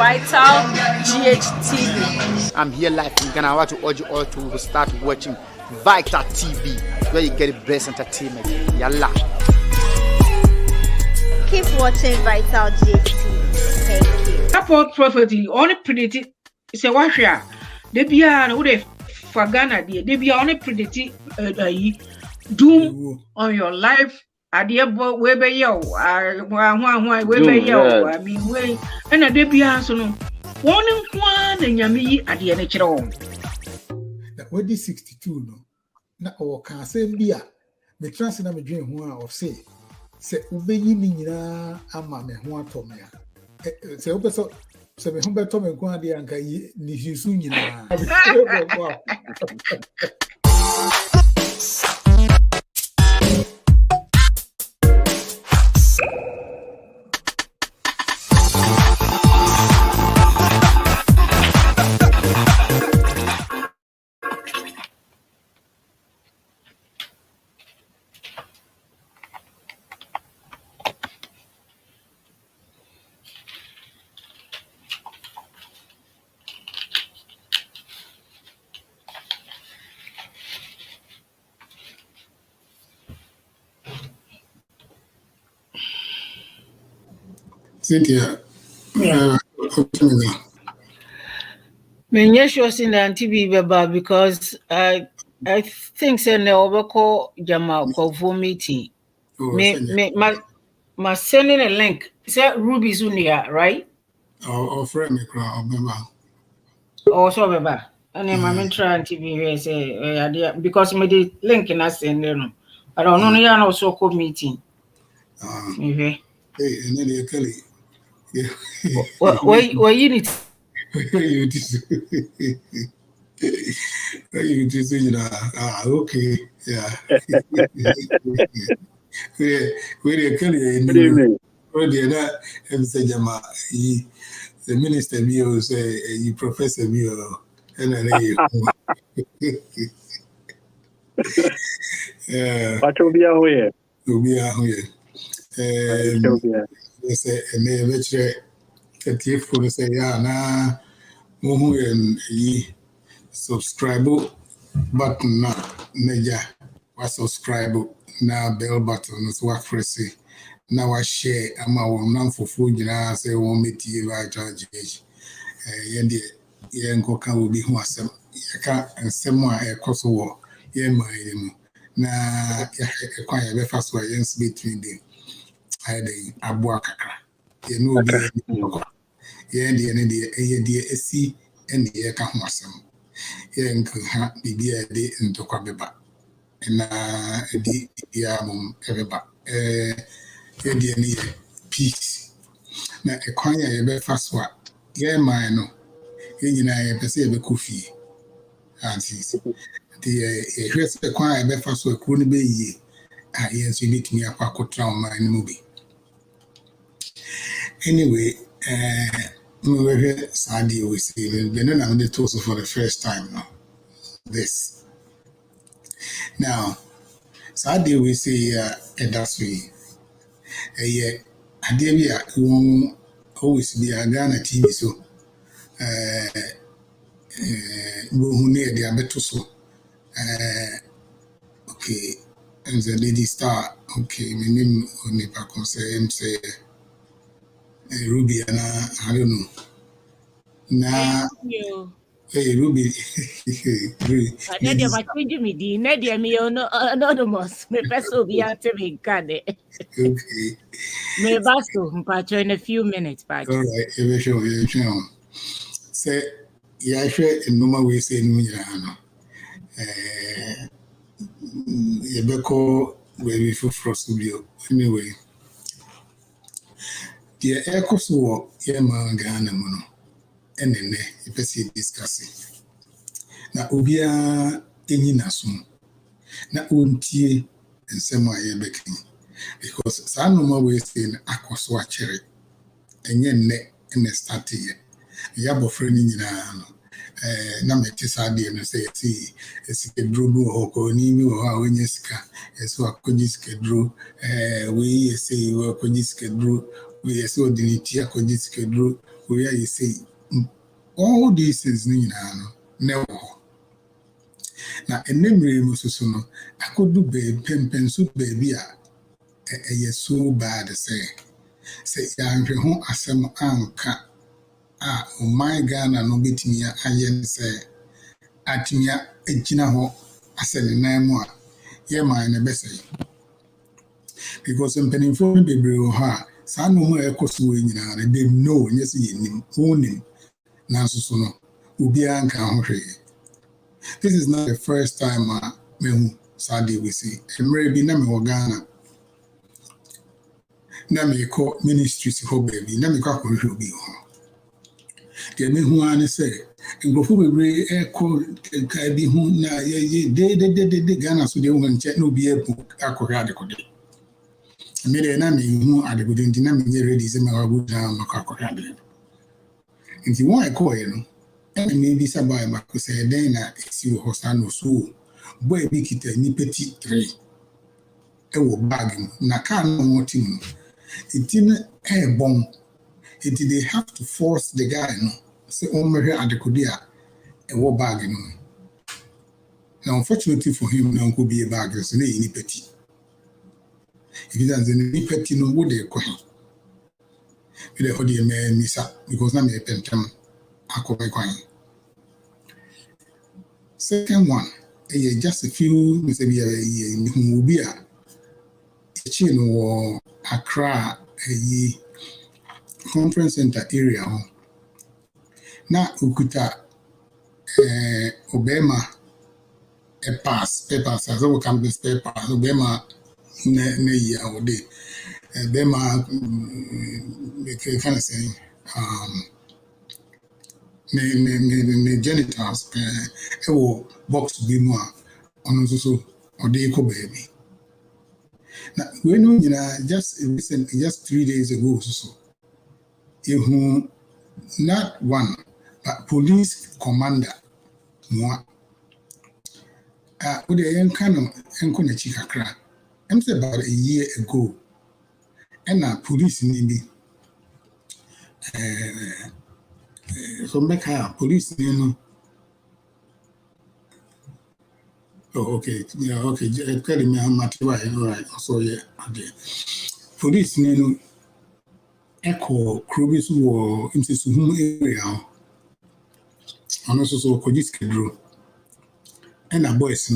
Vital GH I'm here live in Ghana. I want to urge you all to start watching Vital TV, where you get the best entertainment. Yalla. Keep watching Vital GH Thank you. Support property only predicted. It's a wash ya. They be an would for Ghana. They be only predicted doom on your life. Adia bo webe yo webe yo I mean we and a debia so no one and yami adia ne kire wo na wadi 62 no na o kan say bia me trans na me dwen ho a of say ubeyi ni nyina ama me ho atome a se obeso se me ho beto me ko ade anka yi ni hisu nyina Cynthia, me sure sin TV baba because I think say na obeko jama ko meeting me ma sending a link say Ruby Zunia right friend me cry baba so baba and my try TV here say because me the link na send no I don't know ya no so ko meeting hey and then you Kelly why you need you just you know okay yeah we Kelly already that em say jama the minister me or say you professor me and then yeah what will be away say and they vetre the for say yeah na mo yi subscribe button na meja wa subscribe na bell button so wa press na wa share ama wo nan fofo nyina say wo metie Vital GH yende ye nkoka obi ho asem ye ka nsem a ekoso wo ye mai mu na ya ekwan ye be fa so ye ns between them ai abo akakra ye no obi ye de esi ene ye ka ho asem ye nka bibia de ntokwa beba na di ya mum ebeba ye de ne peace na ekwan ya ye be fa so a ye mai no ye nyina ye pese ye be kofi ansis the hwese ekwan ya be fa so ekru ne be yie a ye nso bitimi akwa kotra o man mu bi anyway we Saudi we see we know now the toast for the first time now this now Saudi we see that's we adebia won always be a Ghana TV so we hu ne dey abeto so okay and the lady star okay my name onipa kon say Ruby and I don't know na hey Ruby I know they might change me the Nadia me anonymous. Me peso be at me kade. okay Me basto mpacho in a few minutes back. all right you sure say yeah share in normal way say no nyina no ye beko we be for studio anyway the echo so ye man Ghana mu no enene e pese discuss na obia enyi naso na ontie nsem a ye bekin because sa normal way say na akoso a chere enye nne ene start ye ya bofre ni nyina no na meti sa de no say esi kedro bu ho ko ni mi ho a onye sika eso akoji skedro we say we akoji skedro we say odiniti akoji skedro where you say all these things never. Now, a memory Musuno, I could do pen soup baby. So bad say young home as some anka. My Ghana no bit me ayen say at me a jinaho as a name. Yeah, mine a bessay. Because I'm penning for baby or her, son no more echoes winning, and they know, yes, in owning Nansuno, Ubianka. This is not the first time me Sadi we see. And maybe Nami Ghana. Nami call ministries for baby. Nami call will be home. The men who are say, and go for a echo be home now. They Ghana so they won't check no be a book. I could have the I made a name who are the good in dynamic ready. My good down. If you want to call you. And maybe somebody could say, then it's your hosano so. Boy, make it a nippety tray. A bagging, Naka no more team. It didn't air bomb. It did they have to force the guy, no. Say, oh, my at the Kodia, a war bagging. Now, unfortunately for him, no could be a bagger, so they nippety. If it doesn't nippety, no would they coin. With a hoodie man, miss up, because I'm a pentam. Second one, just a few maybe who will be a chain or Accra a conference center area. Now, Ukuta Obama a pass, papers as all campus papers, Obama ne or day. Obama, kind of saying, ne genitals box be more on so or they go baby. Now we know just 3 days ago so you not one but police commander more with the young canon and Konichi Kakra. I'm saying about a year ago and police maybe so make her police oh, okay. Yeah, okay. Tell me how much all right. So yeah, okay. Police echo Krobis war into Suhum area. And also so Kojis and a boys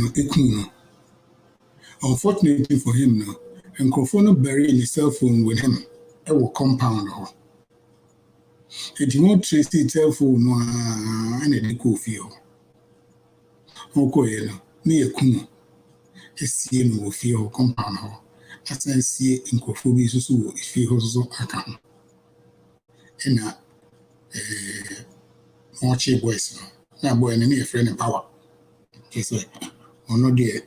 unfortunately for him and Kofono buried his cell phone with him. It will compound or it won't trace the cell phone and it go feel. Okay, me a kuno. See no feel compound ho. As I see in Kofobi so if he also account. And more cheap boys. Now boy and a friend in power. He said, or no dear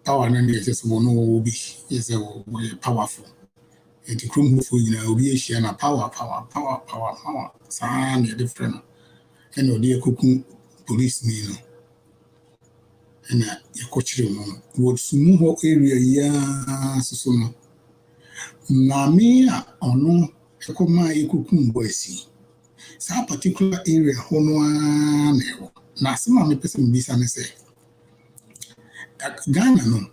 power and just one will be is a powerful. And the crew for will be a share power. Sound a different. And no dear cooking police me. And your coach would smooth area, yeah, so no. Namia or no, a coma cooking boys. Some particular area, Honoa, now some of the person be some say. Ghana, no.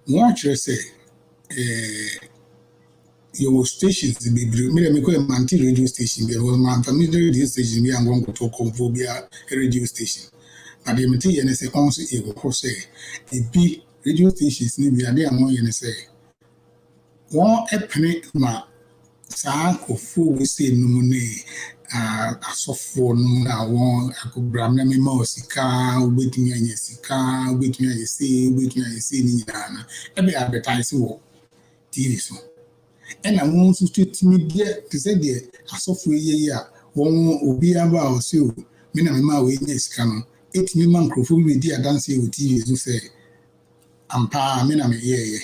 Watch say, your stations to be me call a manti radio station. There was my family radio station, we are going to talk of a radio station. But the material say also able say it be radio stations maybe are there among you say one a penny ma sanko full we say no money asofo no na one akobram na me ma osika obetumi anya sika obetumi anya say ni nyana e be advertise wo TV so and I want to treat me there to say the asofo ye ya won obi aba o say me na me ma we nya sika no it me man crofo we di dance with TV so say ampa me na me ye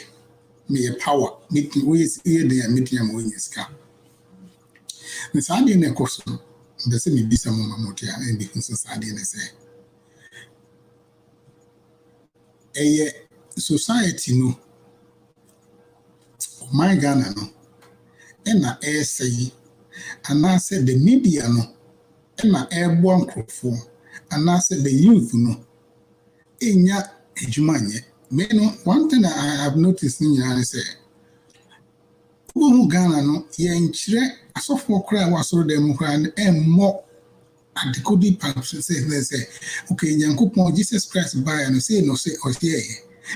me power me we ye dey meeting am we sika me say dey na koso dey say me bisa mo mamotia and be so sad dey say society no my Ghana no and na say and I said the media no, and my airborne crop and I said the youth no, inya ejumanye. One thing I have noticed in Ghana say, who Ghana no, yenchire asofo kra wa so dem kra and more at the cody purpose say, okay, Yankupon Jesus Christ by and say no say or here.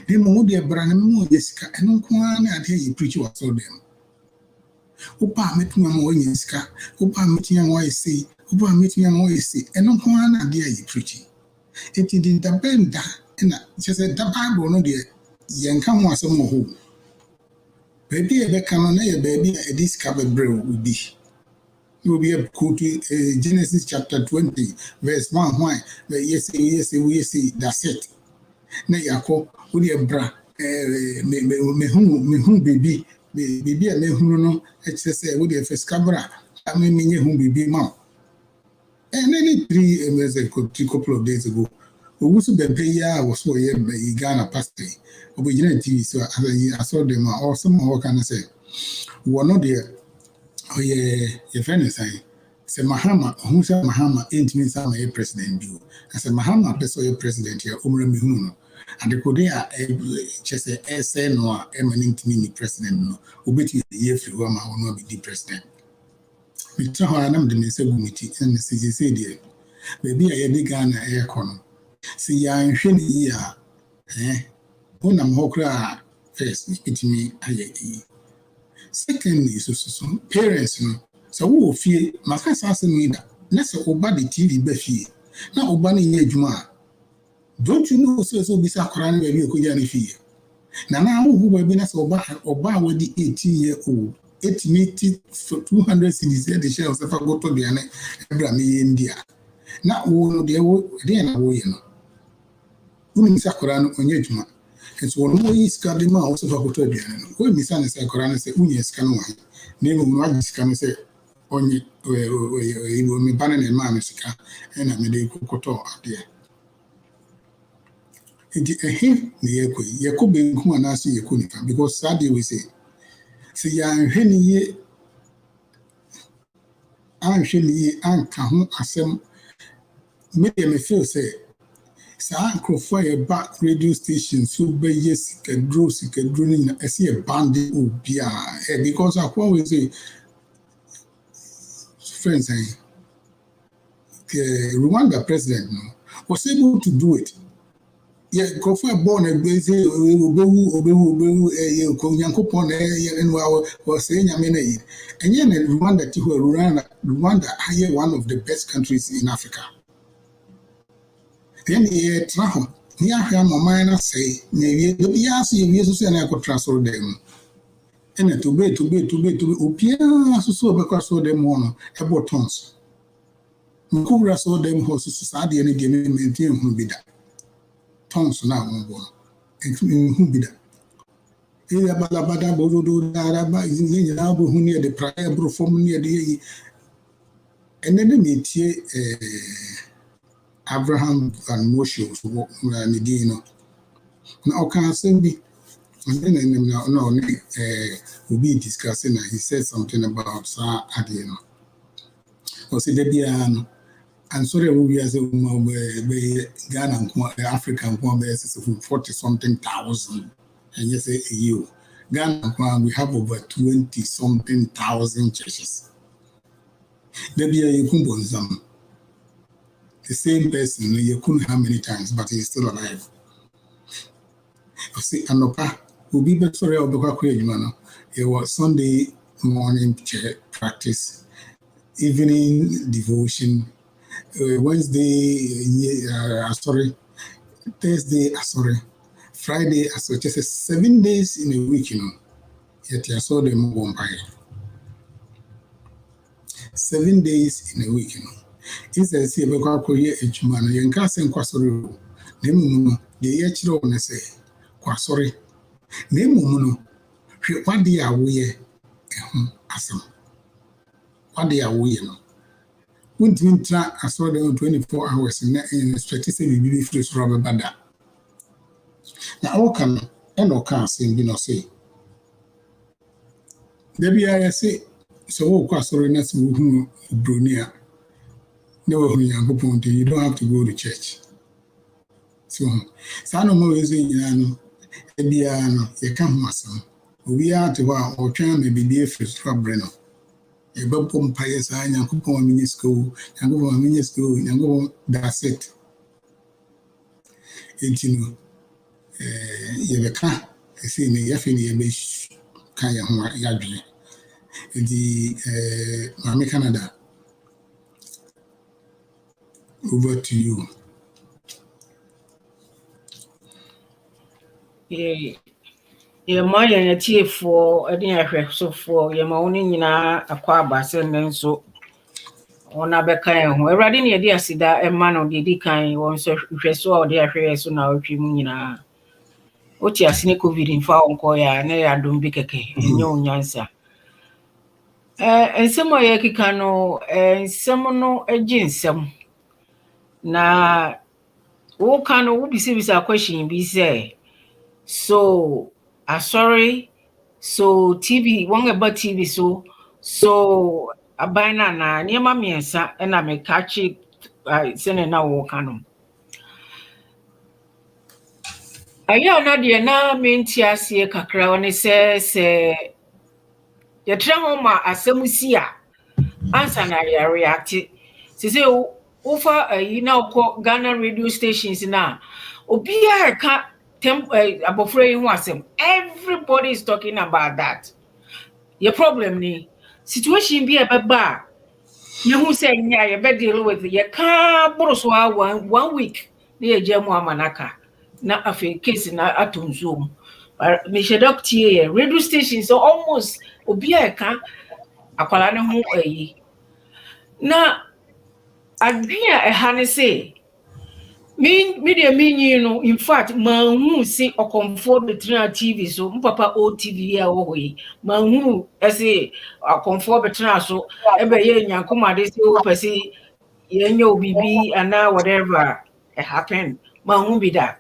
The more dear Branham Jessica and Uncle and here you preach was so them. Upa met me on Yiska, Upa meeting and why see, Upa meeting and why see, and Uncle and dear you preaching. It didn't depend that, and just said the Bible no dear, Yankam was some more. Baby, a canon, baby, a discovered brew will be. You will be able to Genesis chapter 20, verse 1. Why? Yes, we see, that's it. Na yako odi ebra me hu baby a me hu no exercise odi efescabra me nye hu baby ma and then 3 years ago, a couple of days ago we so be ya was so ye Ghana pastor obegina TV so I saw them or some how can I say we are not there oh yeah your friend is saying say Mahama who say Mahama ain't mean some president do I say Mahama person president here umre me hu no and the Korea just say no eminent mini president no obeti ye free one will not be the president. We try to am the say gumiti and say there. Maybe I big Ghana air corner. See ya in sheni ya when I'm hokra first it me aye. Secondly, so parents no so who fear my first asking me that let's oba the TV be fear. Now oba ni nye juma. Don't you know so bisa Quran baby okujani fie. Na who will be nas oba with the 18-year-old. 80 for 200 cities the share of go to the Abraham India. Na wo de wo de na wo ye no. Uni bisa Quran onye juma. It's one more is kadima also for go to the no. Wo mi sa say Quran say unye scan wa. Na mo ma scan say onye we me bana na ma me sika na me de kokoto ade. Him near Yaku be Kumanasi Yakunika because sadly we say, see, I'm Henny, I'm Shelly, and Kahun Assem, maybe me feel say, Sanko fire back radio station, so be yes, can draw sick and drilling. I see a bandit would be because I always say, friends, Rwanda president was able to do it. Yeah, go for a born a busy Obehu, Yankopon, and was saying, I mean, and yet Rwanda, one of the best countries in Africa. Then he travel. Near him, a minor say, maybe the Biasi, and I could transfer them. And to be, Upia, so because of them one about tons. Mukura saw them horses society and again maintain who be that. Tons now and who be that. Either Balabada Bodo Araba is in Yabo who near the prior bro from near the and then they meet here Abraham and Moshe Medino. Now can I be and then no we'll be discussing he said something about Sa Adino. Or say Debian. And sorry, we as a Ghana, African, 40-something thousand, and yes, a year. Ghana, we have over 20-something thousand churches. There be a Yakumbonzam. The same person, you couldn't how many times, but he's still alive. You see, Anopa will be better. Sorry, I'll be quite man. It was Sunday morning church practice, evening devotion. Wednesday, Thursday, Friday, just 7 days in a week, Yet I saw them one by 7 days in a week, It's a see about Korea each man, and Cassin Quasoro, Nemuno, the Yachiro, and say, Quasori, Nemuno, what they are we, Assam. What they are we, Wouldn't track I saw them 24 hours in strategic be free rubber banda. Now, all can and no can sing, say. There be I say, So what kwasorinas who Brunia never you don't have to go to church. So Sano Mo is in Yano, Ebiano, you come Massam. We are to our or try maybe be first for Breno. A bubble pious I am coupon mini school, and go on mini school, and go that's it. And you know, you can't see me, Yaffini, a bish, Kaya Yadri. The Mami Canada. Over to you. Yeah, my and for a dear so for your morning in a quabas and so on a beca. We're riding a dear sida a man of the decay on so or dear hair so now Trimina. What you are cynical in found coya, nay, I don't be cake, and no answer. And some of Yakikano and some no a ginsem. Na wo kind of be serious a question be say. So sorry. So TV one about TV so abina na niema miensa na me catch it sene na wo kanu. Aya na de na menti ase kakra one se ye tra ho ma asamusi a ansa na ya react. Se over na uko Ghana radio stations na obiya ka abofra yi ho asem. Everybody is talking about that. Your problem ni situation be a baba. You who say nya you be deal with you can't borrow 1 week na jamu amanaka na afi case na atunzum. Me she doctor radio stations so almost obiya ka akwala ne ho ayi. Na adria ehane say me de me no in fact man who see or comfort the train TV so papa OTV ya wo yi man who say or comfort the train so e be ye nyankoma de say o pese ye nya obibi ana whatever happen man who be that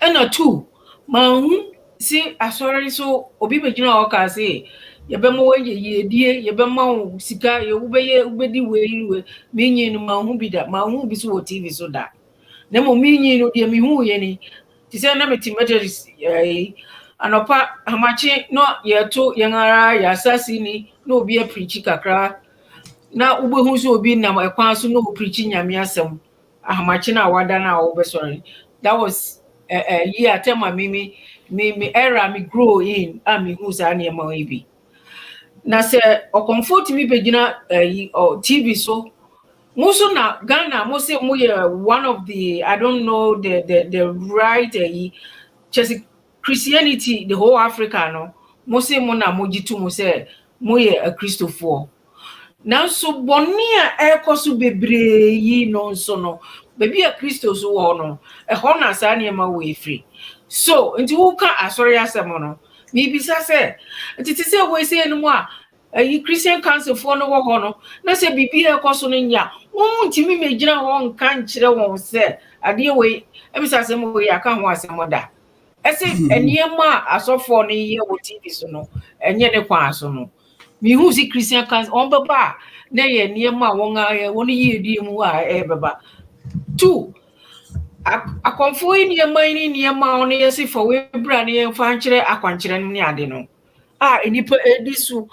and two man who see asori so obi be gina o ka say ye be mo ye die ye be ma sika ye wo be ye ubedi we me nyi no man who be that man who be so TV so that Nemo minyi no de mihu ye ni ti se na metimeters anopa hamachi no ye to yengara ya sasi ni no obi a preach kakra na ubehu so obi na ekwan so no preach nyame asem hamachi na wada na wo sorry that was year tema me era me grow in me hu sa na ma ibi na se o comfort me begina TV so Muso na Ghana, Mose one of the I don't know the right just Christianity the whole Africa no Mose mona mojitu Mose moye a Christopher. Now so bonia ekosu bebre yi no so no baby a Christo so no e hona sa na ma we free. So nti wo ka asori asem no mi bisa se nti se we se no a Christian Council for no wo no na se bibi ekoso no nya ntimi megina ho nka nkyere won se ade we ebisa asem we aka ho asem da ese eniema asofo no ye wo TV so no enye ne kwa so no mi hu si Christian Council on baba na ye eniema won ye di mu a baba two akonfo eniema ni eniema on ye si for we bra ne ye fa nkyere akwankyere ni ade no enipa edisu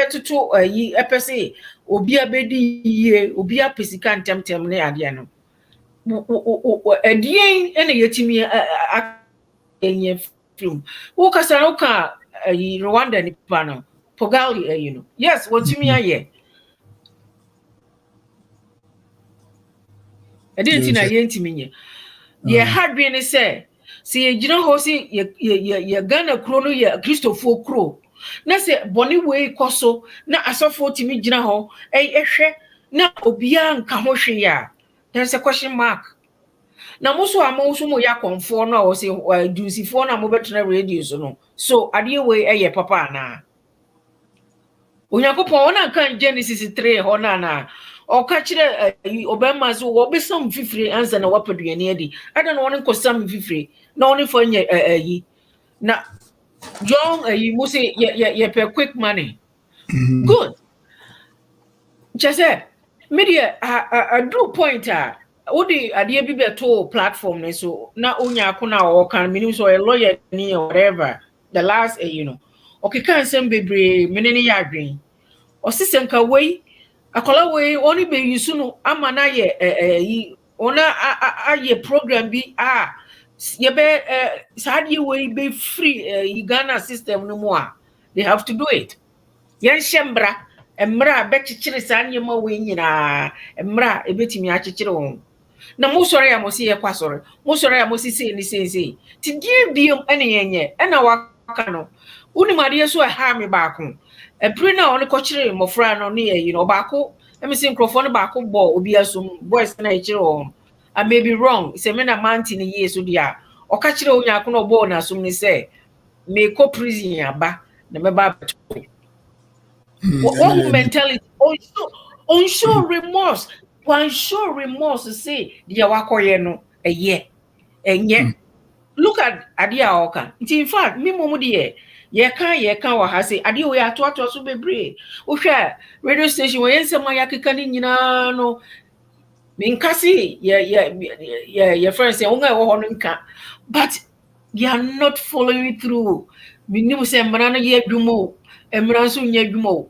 tutu yi epese obi abedi yie obi apesika ntemtem ne ade no edien ene yetimi enye film wo kasa no ka yi Rwanda nipa no Pogali you know yes wotimi aye edien na ye ntimi nye ye had been say si ye gina ho si ye Ghana kro no ye Christopher kro na se boni we koso na asofo timi gina ho ehwe na obia nka ho hwe ya there's a question mark na muso amoso mo ya konfo no o se dusifo na mo betena radio so ade we eye papa na Onyankopon ona kan Genesis 3 ho na o ka kire obema so wo be sam fifire ansa na wapaduane adi ada na won ko sam fifire na won fo nye yi na John mo say ye pe quick money Good. Just say, media, I do point out. Odi idea be to platform so na onya akuna or can mean so a lawyer ni or whatever. The last okay can send bebre menene ya adwen. O system ka wey akola wey oni be yusu no ama na ye ona aye program bi ye be sadi wey be free Ghana system no more. They have to do it. Yan shembra emra be chichire san yema we nyina emra ebetimi a chichire won na mo sori ya mo si ye kwasori mo sori ya mo si sei ni sei ti die biom ene yenye ena waka no uni made so ha me baako epre na oni ko chire mo fra no ne ye baako emi si nkrofo no baako bo obi asum boys na e chire won I may be wrong say me na manti ni ye so dia o ka chire onya ko no bo na asum ni say me ko prison aba na me ba what mentality on show remorse one show remorse to say the wakoye no a year look at adia oka in fact me momu de ye kan wa ha say adia we ato so bebre wo hwe radio station we ensem ya keka ni nyina no minkasi ye friends say unga wo ho nka but they are not following through minimu say mra no ye dwumo emra so nya dwumo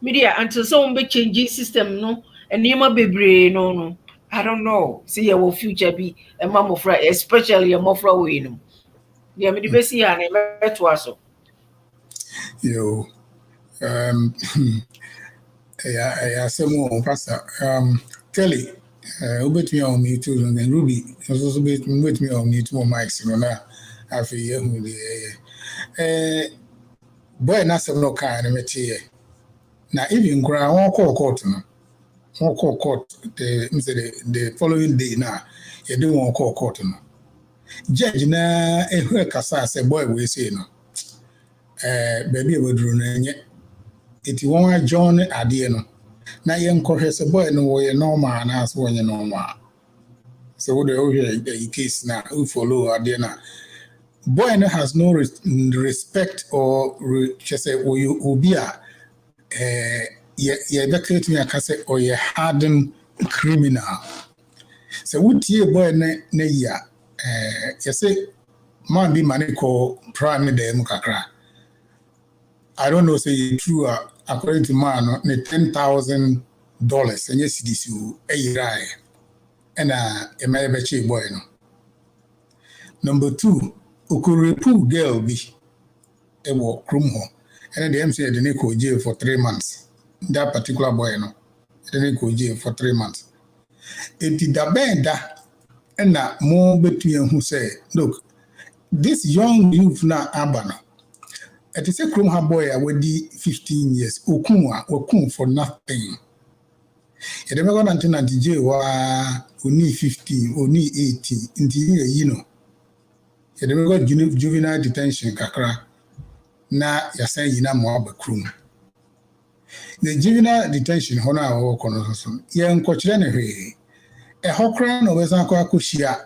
media until someone be changing system no and yema bebre no I don't know see your future be a mama fra especially a mofra we no yeah me be see an e to aso yo semo pastor Kelly obetumi on me too and Ruby also betumi on me too mics no na afi ye hu de boy na sem no kan na metie na even gra won call court no won call court the following day na ye dey won call court no judge na ehwe kasa say boy we say no baby e wadru na enye eti won John ade no na ye nkɔhwɛ sɛ boy no wo ye normal na so wo ye normal so wo dey o case na who follow ade na boy no has no respect or just say obi a ye be create me aka say or ye hardened criminal so wotie boy na ya you say man be money call prime dem kakra I don't know say true according to man no $10,000 and yes this you rai and e may be boy no number 2 okurepu girl bi e wo krum ho and the MC dey go jail for 3 months that particular boy no dey go jail for 3 months enti da benda and na mo between who say look this young youth na abano it is a krum ha boy already 15 years okun for nothing e dey go na jail wa oni 15 oni 18 nti you know e dey go juvenile detention kakra na yasa yina mo abakrum the juvenile detention hono a wo kono so ye nkɔkyerɛ ne hwe e hokra no wesa akɔhia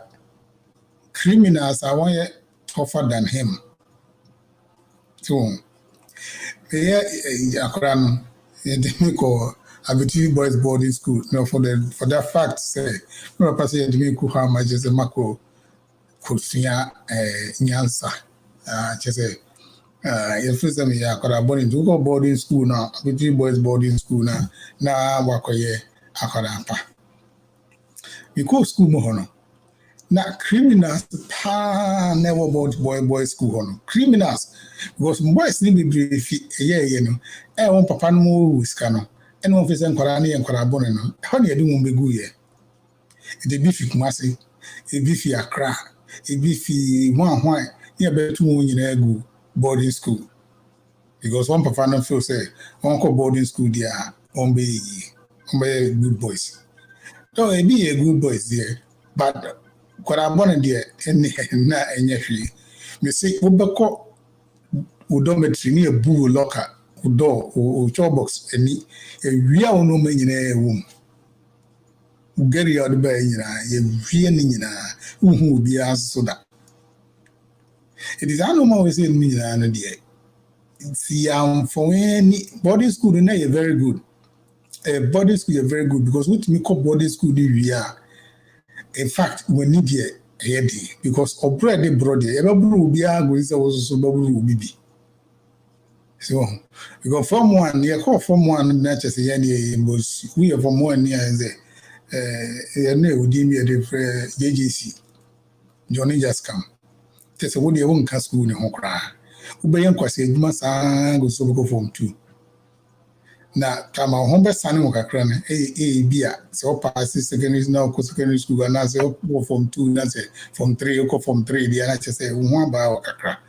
criminals are one tougher than him so akra no dey ko Abiti boys boarding school no for that fact say no pass ye dey ko how much is mako kusia nyansa chese your first time ya akara boarding school now Abiti boys boarding school na wakoye akara pa because school mo hono na criminals never bought boy school hono criminals because boys ni be ye no won papa no mo risk no and one face nkwara na nkwara bone no how na yedi won begu ye e be fi Kumasi e be fi Accra e be fi hwan ye be tu won nyina egu boarding school because one papa no feel say one call boarding school there on be good boys so e be a good boys there but kwara bone there na enye hwe me say obekọ odometry ni ebu locker door o chop box any ewia ono ma nyina ewum ugeri ya odba nyina ye wie ni nyina uhu obi aso da it is normal we say ni nyina na de see, for any boarding school, they're very good. Boarding school is very good because what we call boarding school, we are. In fact, we need here because already brought it. Everybody will be arguing, so will be. So, because Form 1, you call Form 1, not just we are Form 1 near the JGC. Johnny just come. That's what you won't cast school in Hokra. Ubayan Kwasi, you must go so Form 2. Now, come on, home best son of a cran, beer. So, pass secondary now, secondary school, and I say, Form 2, that's it. Form 3, go Form 3, the other say, one by a crack.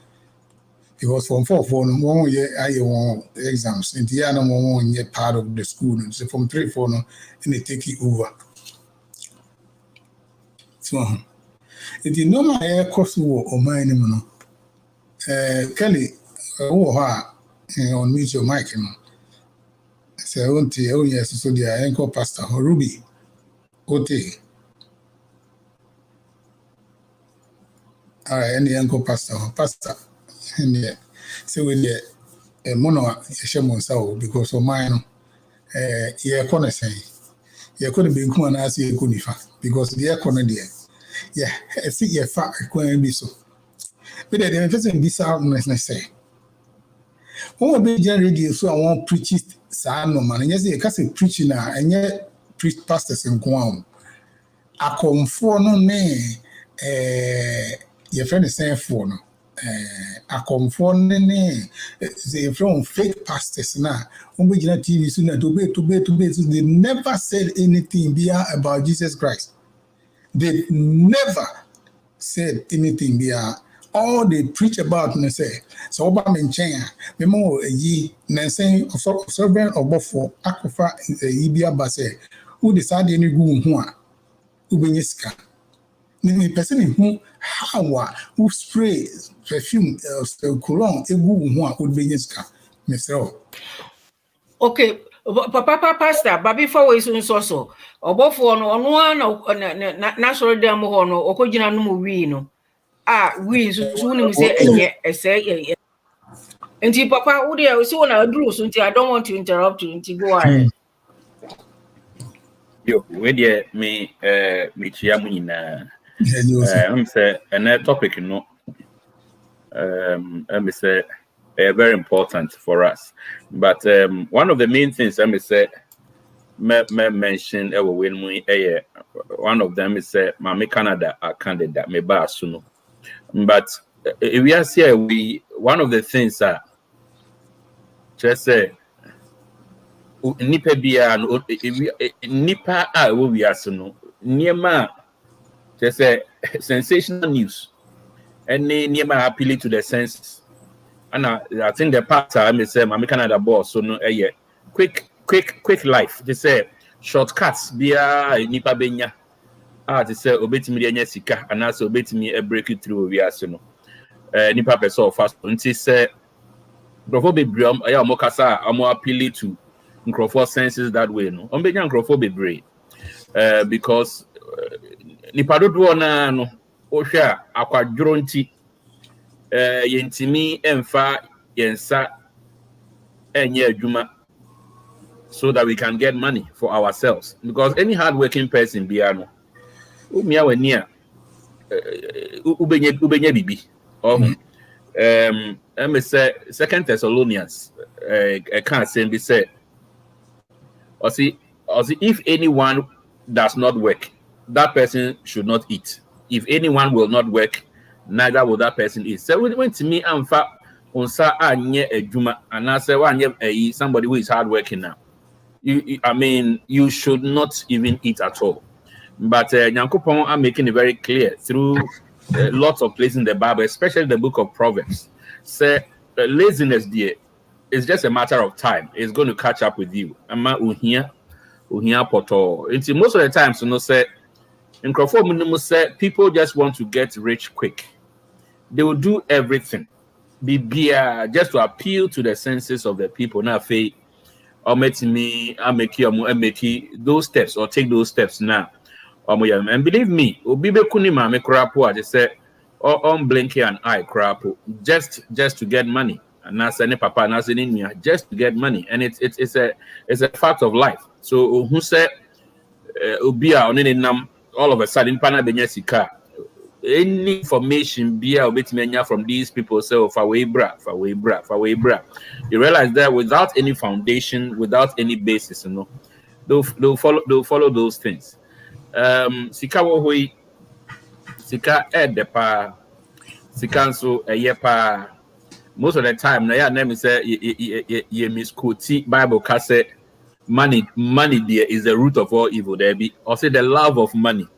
Because from 4 1 year, I want exams. In the other 1 year part of the school, and so from 3 4 and they take it over. So, it is no my course war or my name. Kelly, on meet your mic. Say, oh, yes, so the anchor pastor, Ruby, Ote. All right, any anchor pastor, and yeah, so with the mono Shamon Sao because of mine, yeah, corner say, you couldn't be come and ask you Kunifa because the air corner there. Yeah, I see your fat going be so. But they didn't be soundness, I say. Who be radio so I won't preach it, son, no man, and yes, you can't preach now, and yet preach pastors in Guam. I come for no name, your friend is saying for no. I come for they from fake pastors now. TV soon to be. They never said anything about Jesus Christ. They never said anything there. All they preach about and say, so Obama in China, the more ye, Nancy, observant or before, Aquafa, Ibia Basse, who decided any good one, Ubiniska. The person who who sprays perfume cologne a good one would be Niska, Mr. Okay, Papa Pastor, but before we soon so, or both on one national demo or Kojina no wino. We soon say, say, and Papa, would you see when I drew, so I don't want to interrupt you to go ahead. Yo, where do me, Michiamina? I'm say another topic, you know. I'm say very important for us. But one of the main things I'm say mention when we one of them is Mami Canada a candidate me ba suno. But we are here one of the things that just say nipa bia nipa a we are suno niema just say sensational news and niema appealing to the senses. And I think the part I may say Mami Canada boss so no quick life. They say shortcuts bia nipa benya. They say obetimi enya sika and also obetimi break it through we are so no. Nipa person fast. Until say Nkrofo bebre aya omokasa amo appeal to Nkrofo senses that way no. Ombenya Nkrofo bebre. Because nipa dodo na no ohwa akwadworo nti yentimi emfa yensa enye adwuma so that we can get money for ourselves because any hard-working person biano umia wania ubenye bibi me say 2 Thessalonians can't say be said or see if anyone does not work that person should not eat. If anyone will not work neither will that person eat. So when to me amfa onsa anye adwuma and I say anye somebody who is hardworking now. You should not even eat at all. But Nyankopon are making it very clear through lots of places in the Bible, especially the book of Proverbs. Say laziness there is just a matter of time. It's going to catch up with you. Ama uhia poto. Until most of the times, you know, say in Crawford, say people just want to get rich quick. They will do everything. Be just to appeal to the senses of the people. Now, faith or make those steps or take those steps now. And believe me, Obibe Kunima me crapo, I just say, or blinking an eye crapo, just to get money. and that's any papa and that's any just to get money, and it's a fact of life. So who said Ubia on any all of a sudden pana benyasika any information be a bit mania from these people say for way bra. You realize that without any foundation, without any basis, they'll follow those things. Sika wo sika the pa sika so pa most of the time na ya name say ye misquote Bible ka say money there is the root of all evil. There be or say the love of money.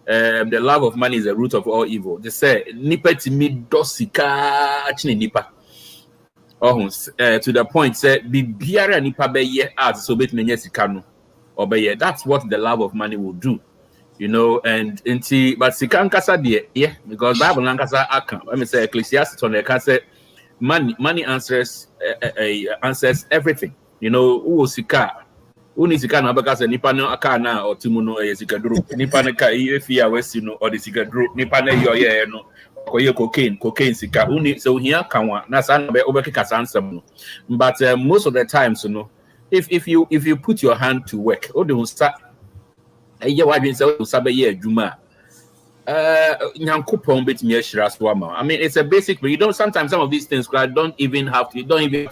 The love of money is the root of all evil. They say nipa timi dosika chine nipa. To the point say bibiara nipa be ye as so bet menye sika no. Obey, that's what the love of money will do, and but sikan kasa there, because Bible lankasa account. Let me say Ecclesiastes on the can say money answers everything. Who sika, who needs sika na because nipa no aka na or tumuno sika dro nipa na ka if you west or the sika dro nipa na yo no koye cocaine sika uni so here kanwa na san be obekeka sansem no, but most of the times if you put your hand to work, or don't start adwuma nyankopon betimi ahira so ama. I mean, it's a basic, but you don't sometimes some of these things you don't even have to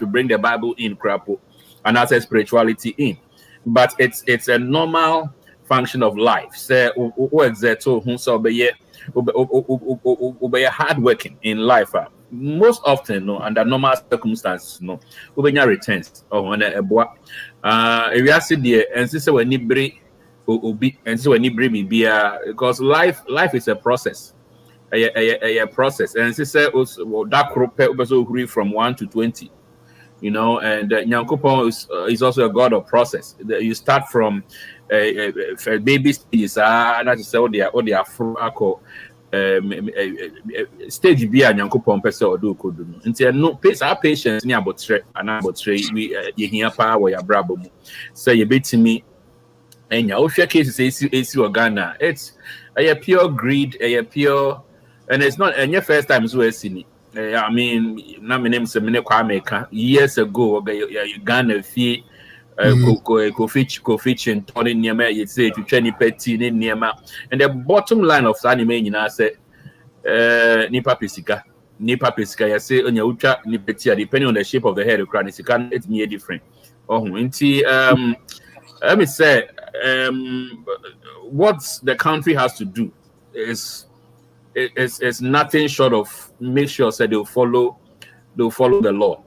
bring the Bible in crapo and as spirituality in, but it's a normal function of life. Say be hard working in life. Most often, under normal circumstances, ubenya returns on a bois. If you see there, and sister when you bring obi, and so when you bring me beer, because life is a process, a process. And sister also that group also agree from 1 to 20, and Nyankopon is also a God of process. You start from baby stages, and that's all they are stage be a Nyankopon pese odo kodu no nti no patience ni abotre ana abotre we ye hia pa wo ya brabo mu say ye betimi enya wo hwe cases esi Ghana. It's a pure greed, a pure, and it's not any first time so esini. I mean, na me name se me kwa America years ago Ghana fee Kofi and Tony Niema, you say to Chenny Petty Niema, and the bottom line of Sanime, say, Nipa Pisika, you say, on your ultra Nipetia, depending on the shape of the head of Kranisika, it's me different. Let me say, what the country has to do is nothing short of make sure that they'll follow the law.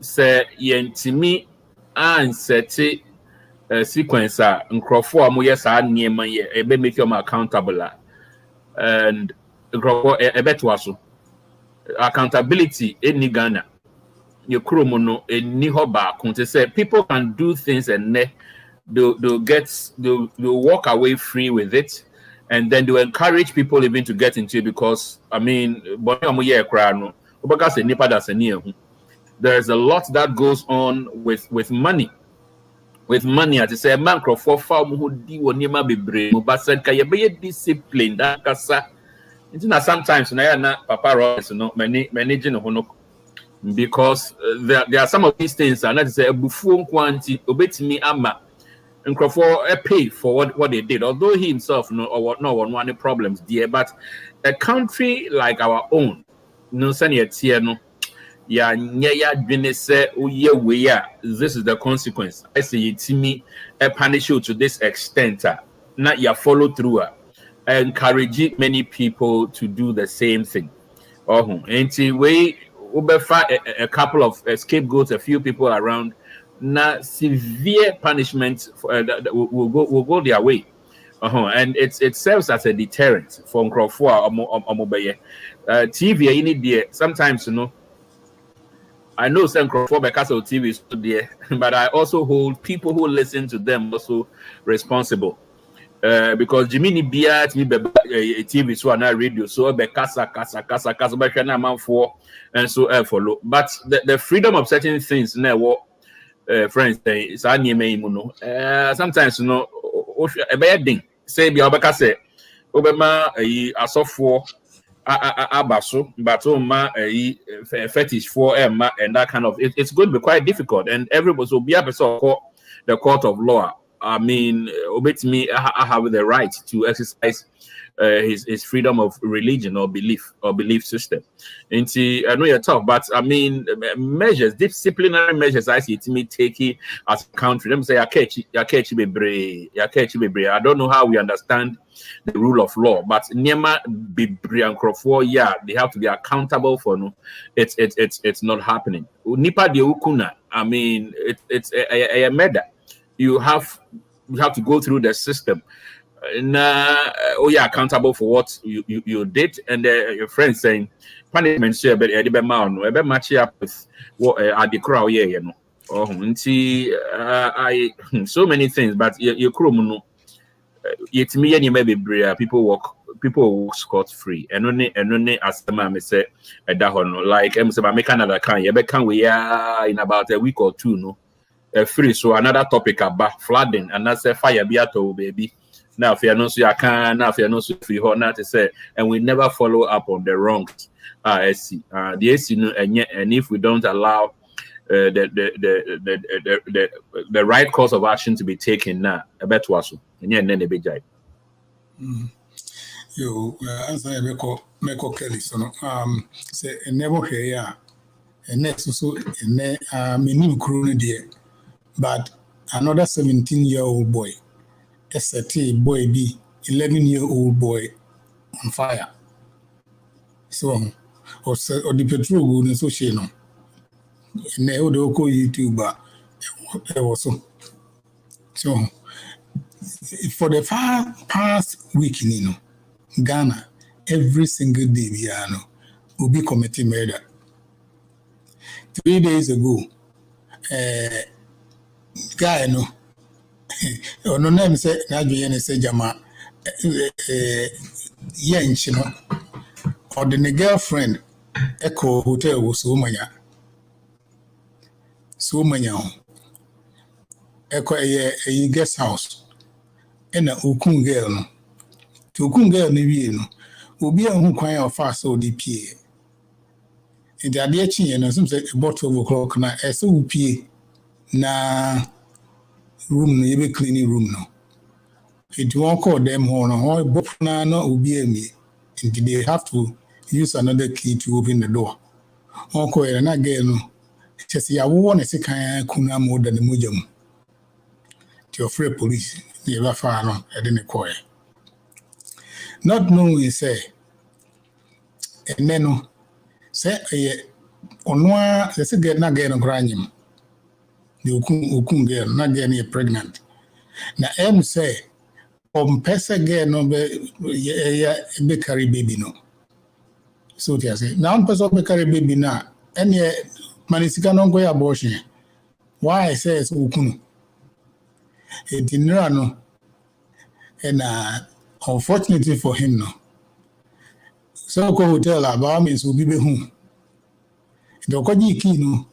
Say, yentimi and set sequence nkrofo amoye sa niema ye ebe make you accountable and nkrofo ebeto aso accountability eni Ghana ye kromo no eni ho ba kunte say people can do things and they'll walk away free with it, and then they'll encourage people even to get into it, because I mean boni amoye ekra no obaka se nipa da se ne there's a lot that goes on with money. With money, as I say, man for farm who di wonima bebre, but said ka be discipline that kasa. Sometimes na Papa Ross managing hono, because there are some of these things and that is a buffon quantity obetimi ama and pay for what they did, although he himself one problems there, but a country like our own, this is the consequence. I say to me, I punish you to this extent. Not you follow through. Encourage many people to do the same thing. And we a couple of scapegoats, a few people around. Now severe punishment will go their way. And it serves as a deterrent for TV. You need sometimes I know some for because of TV is there, but I also hold people who listen to them also responsible. Because Jimmy Biat me TV so na radio so be kasa be na man for and so follow. But the freedom of certain things na what friends say sometimes a bad thing say be obeka say obema asofo abaso, but fetish for Emma and that kind of it's going to be quite difficult, and everybody will be able to the court of law. I mean, obey me, I have the right to exercise his freedom of religion or belief system. And see, I know you're tough, but I mean, measures, disciplinary measures, I see it me taking as a country. Let me say, I don't know how we understand the rule of law, but Nema Bibrian Crawford, yeah, they have to be accountable for no. It's not happening. Nipa de Ukuna, I mean, it's a murder. You have to go through the system. Yeah, accountable for what you did, and your friend saying punishment share, but the amount no match up with what at the crowd, yeah, you know. Oh, I so many things, but your crew no. Yet me and you may be people walk scot free, and only as the man say at that one like I'm saying, make another can you can we are in about a week or two no free. So another topic about flooding, and that's a fire beato baby. Now, if you're not so, I can. Now, if you're not so free, not to say, and we never follow up on the wrongs. I see. The AC, and if we don't allow the right course of action to be taken now, I bet was so. And yeah, then they be jai. You answer Meko Kelly, so say never here, and next so in menu crew dear, but another 17-year-old boy. ST boy be 11-year-old boy on fire. So, or the petrol would so she no. And they would go YouTuber. So, for the past week, you know, Ghana, every single day, will be committing murder. 3 days ago, guy, no. No name say Nigerian say Jama Yenchino or the girlfriend Echo Hotel was so many Echo a guest house and a Ukun girl no to Ukun girl no will be a who quite of fast so DPA. And the idea chin and some say a bottle of clock na SOP na room no be cleaning room no. It won't call them on or both na no ubi me. And they have to use another key to open the door. Uncle and again, just I want to say kuna more than the mujum. To your free police, never far on at any coy. Not knowing say, and then say on one, let's get not getting a granium. The Ukun girl not getting pregnant. Now, M say, pesa girl no be carry baby no. So they say, now person be carry baby na. Any manisika no go abortion. Why I say it's Ukun? It didn't no. And unfortunately for him no. So go hotel about means will be home. The koji key no.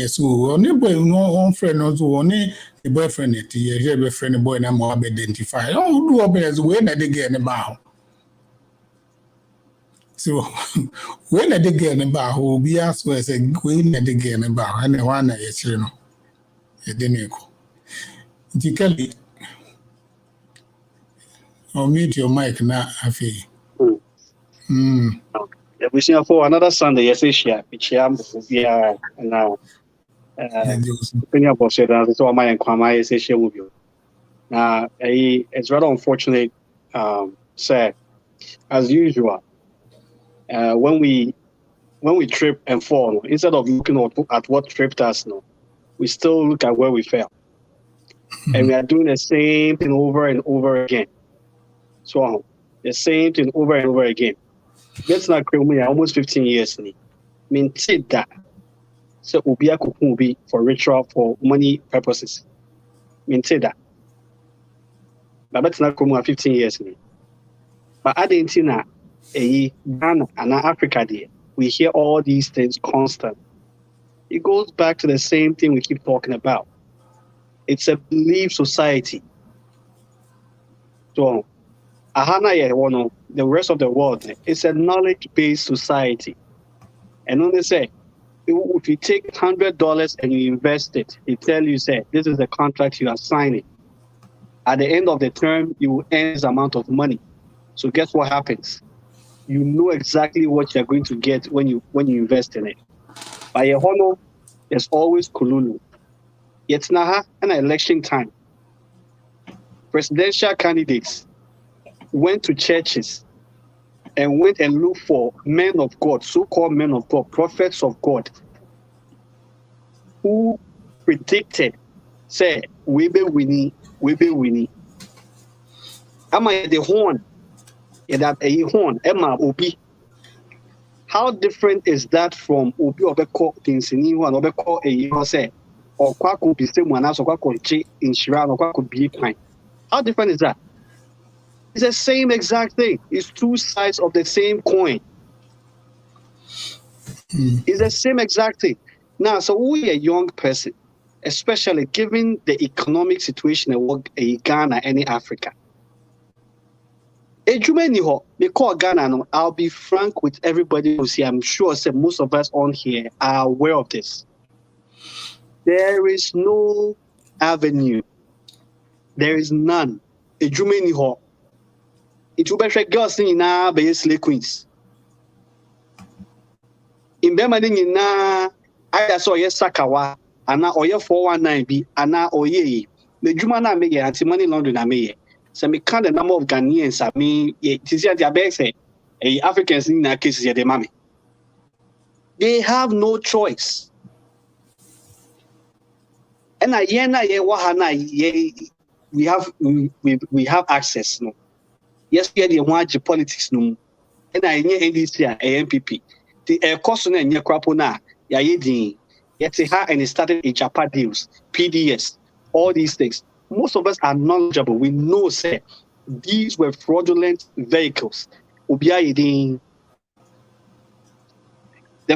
So only boy no one friend also only the boyfriend it here boyfriend boy na mo identify. Oh do obvious when they get about. So when they get about who be as well as when they get about and one yesterday no. E didn't go. Tikali or mute your mic na afi. We see for another Sunday, yes, which I'm now. Opinion about that, so my and Kwama is a with you. Now, it's rather unfortunate, say, as usual, when we trip and fall, instead of looking at what tripped us, no, we still look at where we fell. And we are doing the same thing over and over again. So, the same thing over and over again. That's not me almost 15 years. I mean, take that. So, Ubia Kukumbi for ritual, for money purposes. I mean, take that. But that's not 15 years. But I didn't know Ghana and Africa, we hear all these things constantly. It goes back to the same thing we keep talking about. It's a belief society. So, the rest of the world, it's a knowledge-based society. And when they say, if you take $100 and you invest it, they tell you, say, this is the contract you are signing. At the end of the term, you will earn this amount of money. So guess what happens? You know exactly what you're going to get when you invest in it. By a honor, there's always kululu. Yet now, an election time, presidential candidates went to churches and went and looked for men of God, so-called men of God, prophets of God, who predicted, say, we be winning. Am I the horn? That a horn, Emma Obi. How different is that from Obi Obeko Tinsini and Obeko a say, or Kwaku be same one as Kwaku in Shiran or Kwaku be pine? How different is that? It's the same exact thing. It's two sides of the same coin. It's the same exact thing. Now, so we a young person, especially given the economic situation in Ghana and in Africa. Ghana, I'll be frank with everybody who's here. I'm sure most of us on here are aware of this. There is no avenue. There is none. It will be girls in be slave queens. In Bemaning in I saw yes Sakawa, and now or 419 be, and now or ye. The Jumana me anti money London me. So me count the number of Ghanaians. I mean, it is at their say, Africans in that case, the mommy. They have no choice. And we have access. No, yes, we are the one politics. No, and I near NDC AMPP. The cost on your crap na ya yedi. Yet and it started in Japan deals, PDS, all these things. Most of us are knowledgeable. We know, say, these were fraudulent vehicles. The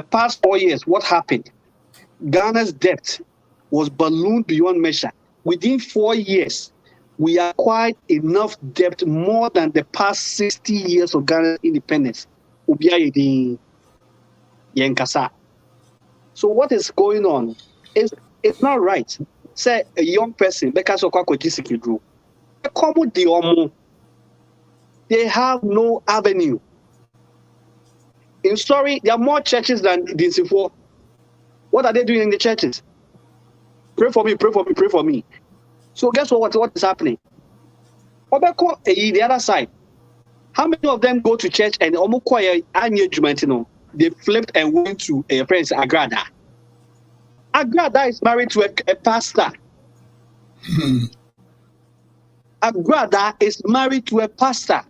past 4 years, what happened? Ghana's debt was ballooned beyond measure. Within 4 years, we acquired enough debt more than the past 60 years of Ghana's independence. So what is going on? It's not right. Say a young person, because of they have no avenue. In story, there are more churches than Dinsifo. What are they doing in the churches? Pray for me, pray for me, pray for me. So guess what is happening? The other side. How many of them go to church and they flipped and went to a friend's Agrada? Agrada is married to a pastor. Agrada is married to a pastor.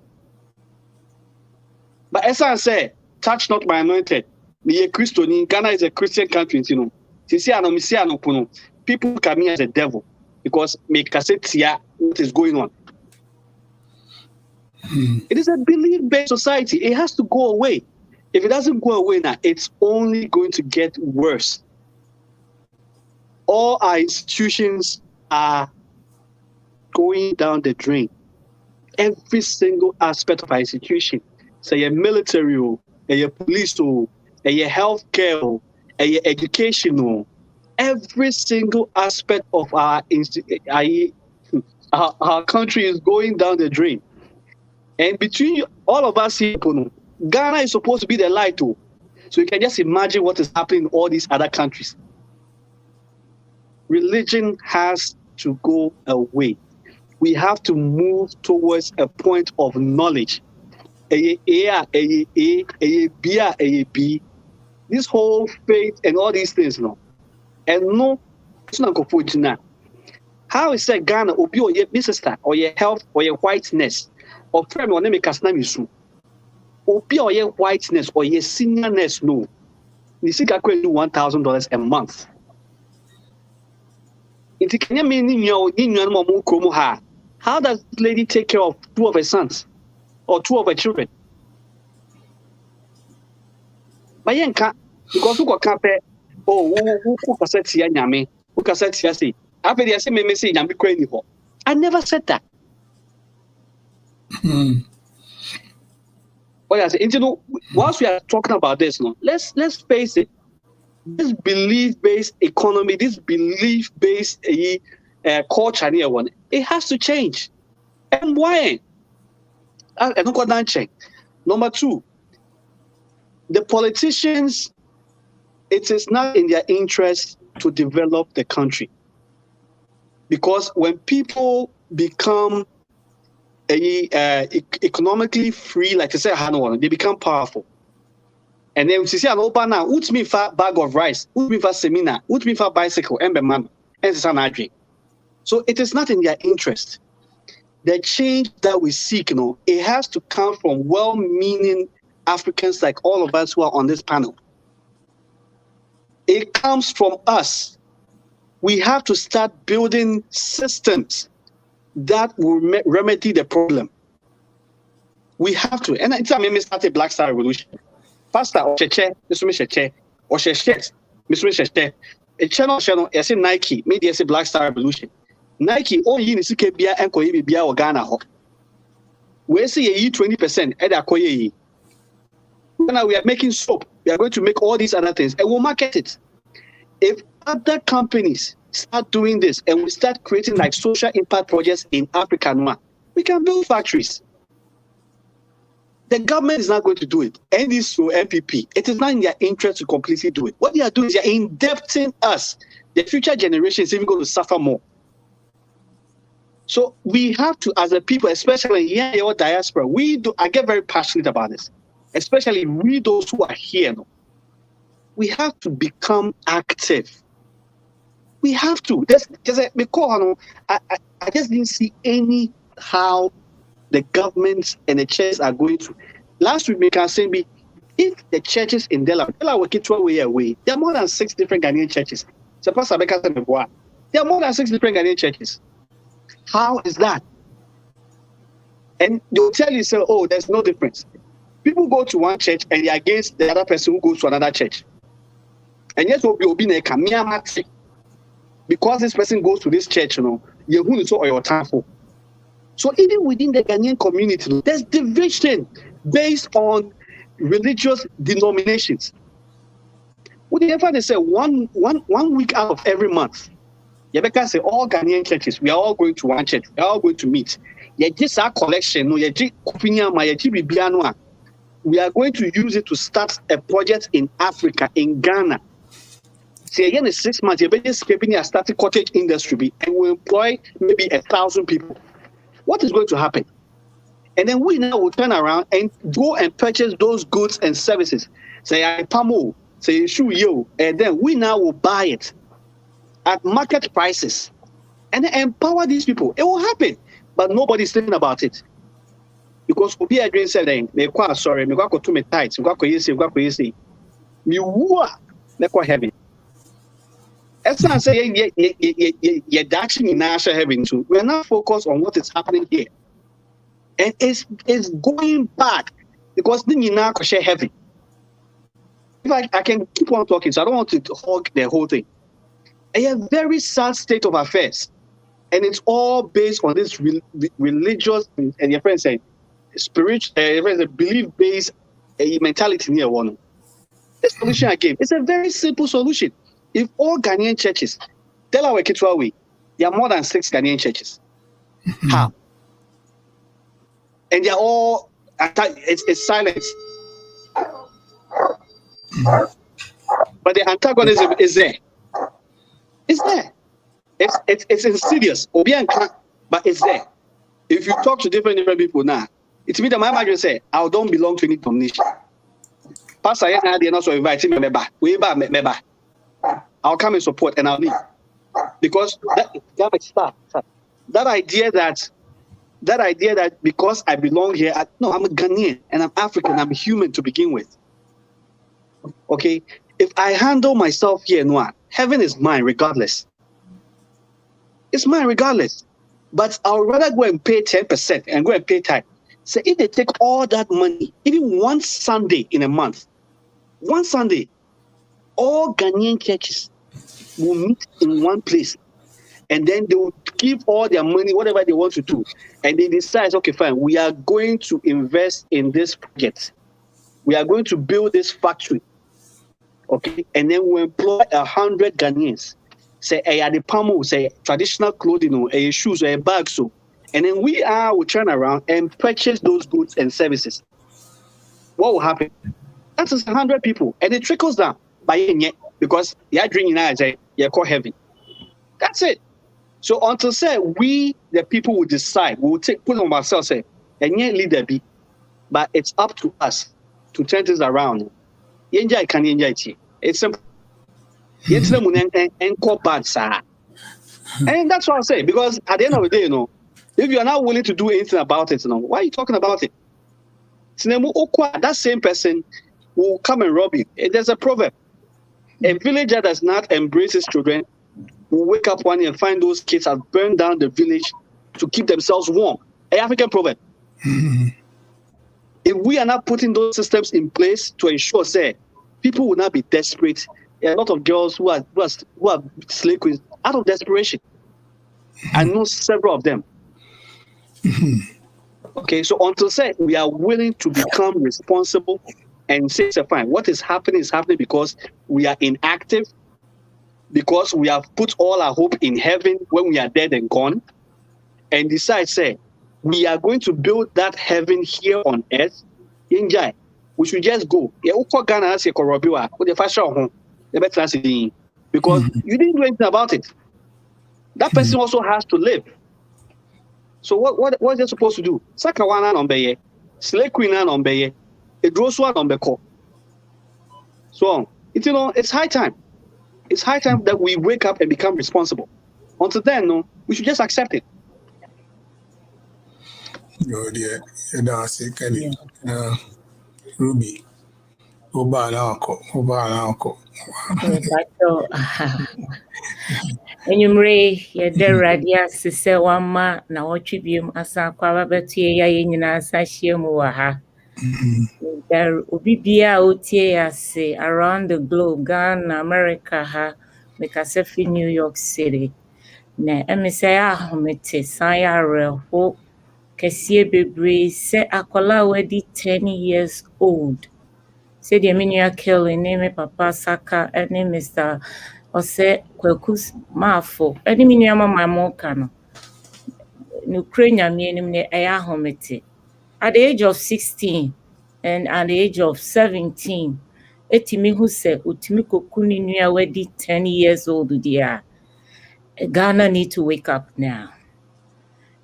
But as I say, touch not my anointed. Ghana is a Christian country, you know. People come here as a devil because make cassette what is going on. It is a belief-based society. It has to go away. If it doesn't go away now, it's only going to get worse. All our institutions are going down the drain. Every single aspect of our institution, say a military, a police, a healthcare, a educational, every single aspect of our country is going down the drain. And between all of us here, Ghana is supposed to be the light too. So you can just imagine what is happening in all these other countries. Religion has to go away. We have to move towards a point of knowledge. This whole faith and all these things, no. And no, it's not going to how is it Ghana or your business or your health or your whiteness or friend or name Kasnamisu? Or your whiteness or your seniorness, no. You see, I could do $1,000 a month. How does this lady take care of 2 of her sons or 2 of her children? But because who can't pay, who can say Yami, who can say Yasi. After they say, I never said that. What I say, you know, whilst we are talking about this, no, let's face it. This belief-based economy, this belief-based culture, it has to change. And why? I don't go down check. Number two, the politicians, it is not in their interest to develop the country. Because when people become economically free, like I said, they become powerful. And then you see an open now, what's me for bag of rice, what's me for seminar, what's me for bicycle, and man, and it's an adrian. So it is not in their interest. The change that we seek, it has to come from well-meaning Africans like all of us who are on this panel. It comes from us. We have to start building systems that will remedy the problem. We have to. And it's a start a Black Star Revolution. Pastor or Cheche, Mr. Cheche, or Cheche, Mr. A channel, I say Nike, maybe I say Black Star Revolution. Nike, all you need to keep beer and Koyi beer or Ghana. We see 20% at Akoye. Now we are making soap. We are going to make all these other things and we'll market it. If other companies start doing this and we start creating like social impact projects in Africa, we can build factories. The government is not going to do it. NDC, MPP, it is not in their interest to completely do it. What they are doing is they are indebting us. The future generation is even going to suffer more. So we have to, as a people, especially here in your diaspora, I get very passionate about this. Especially we those who are here, we have to become active. We have to. I just didn't see how the governments and the churches are going to. Last week, we can say, if the churches in Delaware were away, there are more than 6 different Ghanaian churches. There are more than 6 different Ghanaian churches. How is that? And they'll tell you, oh, there's no difference. People go to one church and they're against the other person who goes to another church. And yes, we'll be because this person goes to this church, you're going to your time for. So even within the Ghanaian community, there's division based on religious denominations. Whatever they say, one week out of every month, Yabeka say all Ghanaian churches, we are all going to one church, we are all going to meet. Just our collection, we are going to use it to start a project in Africa, in Ghana. Say again, in 6 months, you're basically scraping a static cottage industry and we employ maybe 1,000 people. What is going to happen? And then we now will turn around and go and purchase those goods and services. Say I pamo, say shoe yo, and then we now will buy it at market prices and then empower these people. It will happen, but nobody's thinking about it. Because Obi Adrian said, me kwa sorry, me kwa to me tight, me kwa yesi, me wa, me kwa heavy. It's not saying you're actually in national heaven too. We're not focused on what is happening here. And it's going back because then you now share heaven. If I can keep on talking, so I don't want to hog the whole thing. A very sad state of affairs. And it's all based on this religious, and your friend said, spiritual, belief-based mentality near one. The solution I gave, it's a very simple solution. If all Ghanaian churches, Delaware Kitwawe, there are more than 6 Ghanaian churches. How? And they're all, it's silence. But the antagonism is there. It's there. It's insidious, but it's there. If you talk to different people now, it's me that my manager say, I don't belong to any denomination. Pastor, they're not so inviting me back. I'll come and support and I'll leave. Because that idea that because I belong here, I'm a Ghanaian and I'm African, I'm human to begin with. Okay? If I handle myself here, heaven is mine regardless. It's mine regardless. But I'll rather go and pay 10% and go and pay tithe. So if they take all that money, even one Sunday in a month, one Sunday, all Ghanaian churches will meet in one place. And then they will give all their money, whatever they want to do. And they decide, okay, fine, we are going to invest in this project. we are going to build this factory, okay, and then we employ 100 Ghanaians. Say, at the palm, say traditional clothing or shoes or bags, so, and then we will turn around and purchase those goods and services. What will happen? That is 100 people, and it trickles down by because you're drinking as you're called heavy. That's it. So until say we, the people, will decide, we will put on ourselves, say, and yet leader be, but it's up to us to turn this around. It's simple. And that's what I say, because at the end of the day, if you are not willing to do anything about it, why are you talking about it? That same person will come and rob you. There's a proverb. A villager does not embrace his children will wake up one day and find those kids have burned down the village to keep themselves warm. An African proverb. If we are not putting those systems in place to ensure, say, people will not be desperate. There are a lot of girls who are slave queens out of desperation. I know several of them. Okay, so until say we are willing to become responsible and say, fine, what is happening because we are inactive, because we have put all our hope in heaven when we are dead and gone, and decide, say, we are going to build that heaven here on earth. Enjoy. We should just go. Because you didn't do anything about it. That person also has to live. So what is they supposed to do? Sakawana nombeye, slave queen nombeye, edroswa nombeko. So it's high time. It's high time that we wake up and become responsible. Until then, we should just accept it. Oh dear, Ruby. Obanako. Enyumre ye de radia sese wama na wotwibiem asa kwa babetie ya yenyina asa hiemu wa ha. There obibia otie ya se around the globe, Ghana, America ha, mekasefi New York City. Na emisaya ahomete saya reho kesie bebre se akola wedi 10 years old. Say the minua Kelly name Papa Saka any Mr. Ose Kwakus Mafo any minua mama moka no Ukraine me ne eya homete at the age of 16 and at the age of 17 etimi hu se utimi kokuni nua wedi 10 years old dia. Ghana need to wake up now.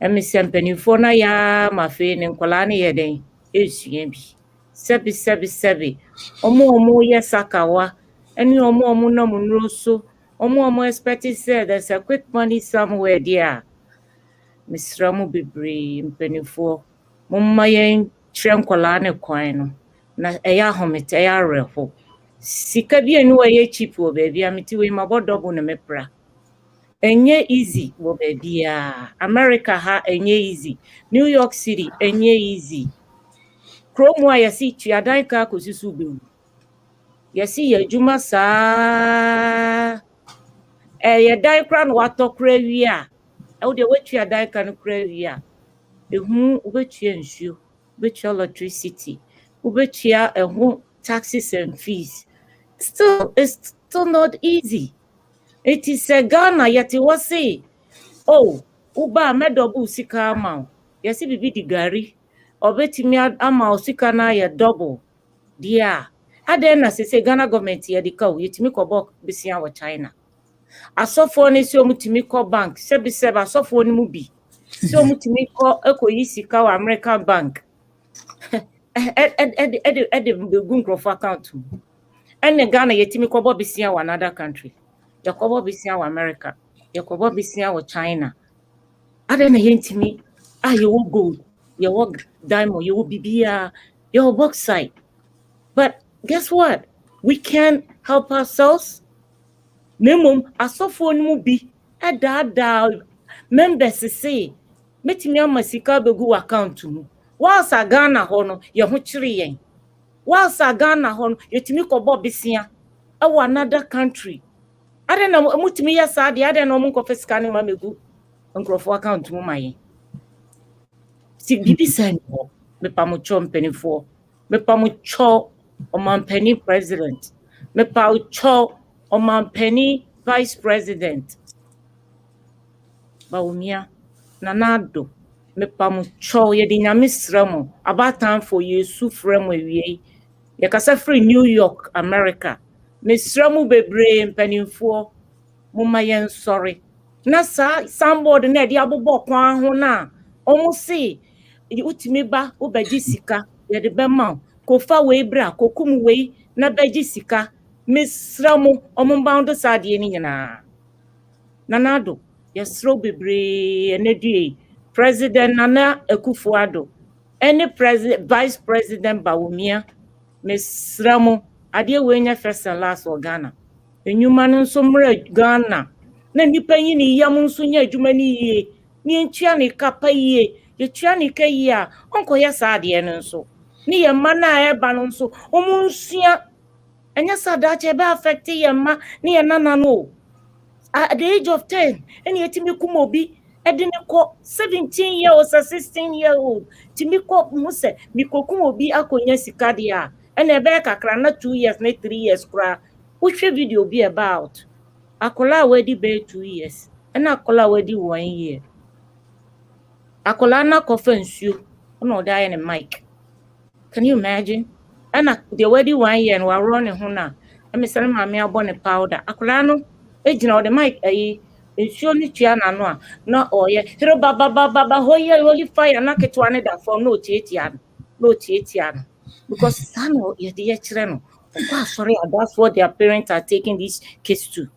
Emi sempenifo na ya mafe ne nkola ne yeden esua bi sebi omo yesakawa any omo no munroso omo expect say there's a quick money somewhere there. Mr. Mubibri mpenifo mumma yen trenkola ne kwan no na eya homete eya reho sika bi enu ye cheap wo baby amiti we mabodobo ne mepra enye easy wo baby America ha enye easy, New York City enye easy. Kromwa yasi tuadan ka kosisu bewu yasi yadwuma saa ye dan kra no watokra wi a e wo de watua dan ka no kra wi a ehu obetua nsuo obetua electricity obetua ehu taxes and fees. It's still not easy. It is a Ghana yet was say uba medobu sika amount yasi bibi di gari obetimi ama osika na ye double dia ade na se Ghana government ye di ka yetimi kobo bisia wo China asofo ne se omutimi ko bank sebi asofo ne mu bi se omutimi ko ekoyi sika wa American bank ed gunkrofo account ene Ghana yetimi kobo bisia wa another country yakobo bisia wa America yakobo bisia wa China ade na yentimi you will gold, you will diamond, you will bibia, you will bauxite. But guess what? We can't help ourselves. Minimum, asofo mu bi da members say metimi amasika begu account mu. Whilst Ghana ho no ye ho kire yen. Whilst Ghana ho no yetimi kobo bisia e another country. Ade na mutimi ya saade ade na mo nkofesika ne mamegu nkrofo account mu maye. Si bibi sanko me pamucho mpenifo Mepamucho Omampeni president. Mepaucho Omampeni vice president. Baumia Nanado. Mepamucho yedi nyame sremo. Abatan for Yesu fremo wie. Yakasa free New York, America. Mesremu bebre mpanimfo mumma yen sorry. Na somebody na de abobọ kwan ho na omo se utimi ba obaji sika ye de bema kofa we bra kokum we na baji sika mesremu omo bound sade ni nyina nanado yesro bebre enedue president Nana Akufo-Addo any president vice president Bawumia mesremu ade we nya first and last for Ghana enyuma no nso mra Ghana na nipa yi ni yam nso nya adwuma ni yie ni entua ne kapa yie ye tua ne ka yie a onko ya saade no nso ni ye ma na eba no nso omunsua enya sada che be affect ye ma ni ye nana no at the age of 10 eni etimi kumobi edine ko 17 years or 16 year old timi ko mu se mi kokum obi akonya sika dia ena ebe kakra na 2 years na 3 years kra which video be about akola wedi be 2 years ena akola wedi 1 year akola na kofa nsuo ona oda ye ne mic can you imagine ena the wedi 1 year no wa ne ho na emesere maame abone powder akola no ejina ode mic ayi nsuo ni tua na no a na oye hero baba holy fire na ketwa ne da form no tietia no because sano ye de kire no sorry that's what their parents are taking this case to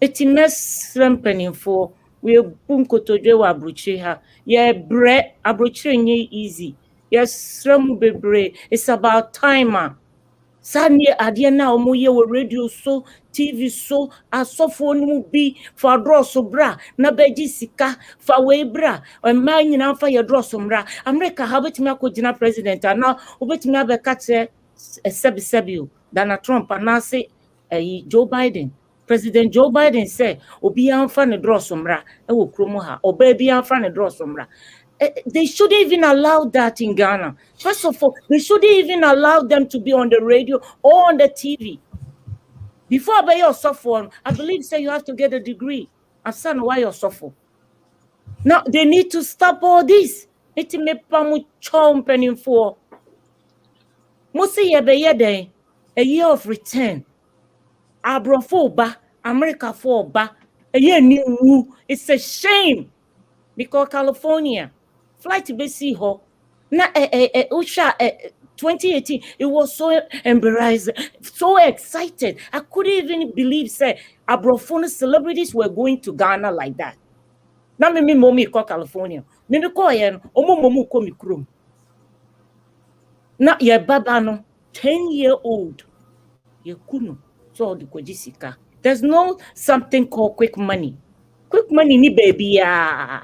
eti mess ramping for we bunkotodwe wa abrochire ha ye bre abrochire nye easy yes ram bebre it's about time sani ade na omoye wo radio so TV so asofo no bi fa drosso bra na baji sika fa we bra o ma nyina fa ye drosso mra America ha betimi akogina president na obetimi abeka che sebisebio Donald Trump na say Joe Biden President Joe Biden said obi anfa ne drosso mra e wo kromo ha oba bi anfa ne drosso mra. They shouldn't even allow that in Ghana. First of all, they shouldn't even allow them to be on the radio or on the TV. Before I buy your software, I believe say you have to get a degree. And son, why you're software? Now they need to stop all this. It me pamu chomping for. Musi yebe a year of return. Abrofoba, America for ba a year new. It's a shame because California. Flight to BC ho na Usha 2018 it was so embarrassing, so excited. I couldn't even believe say Abrofone celebrities were going to Ghana like that. Na me mommy call California. Me call yen omo ko mi krom. Na ye baba no 10-year-old ye kunu so the kojisika. There's no something called quick money. Quick money ni baby ya.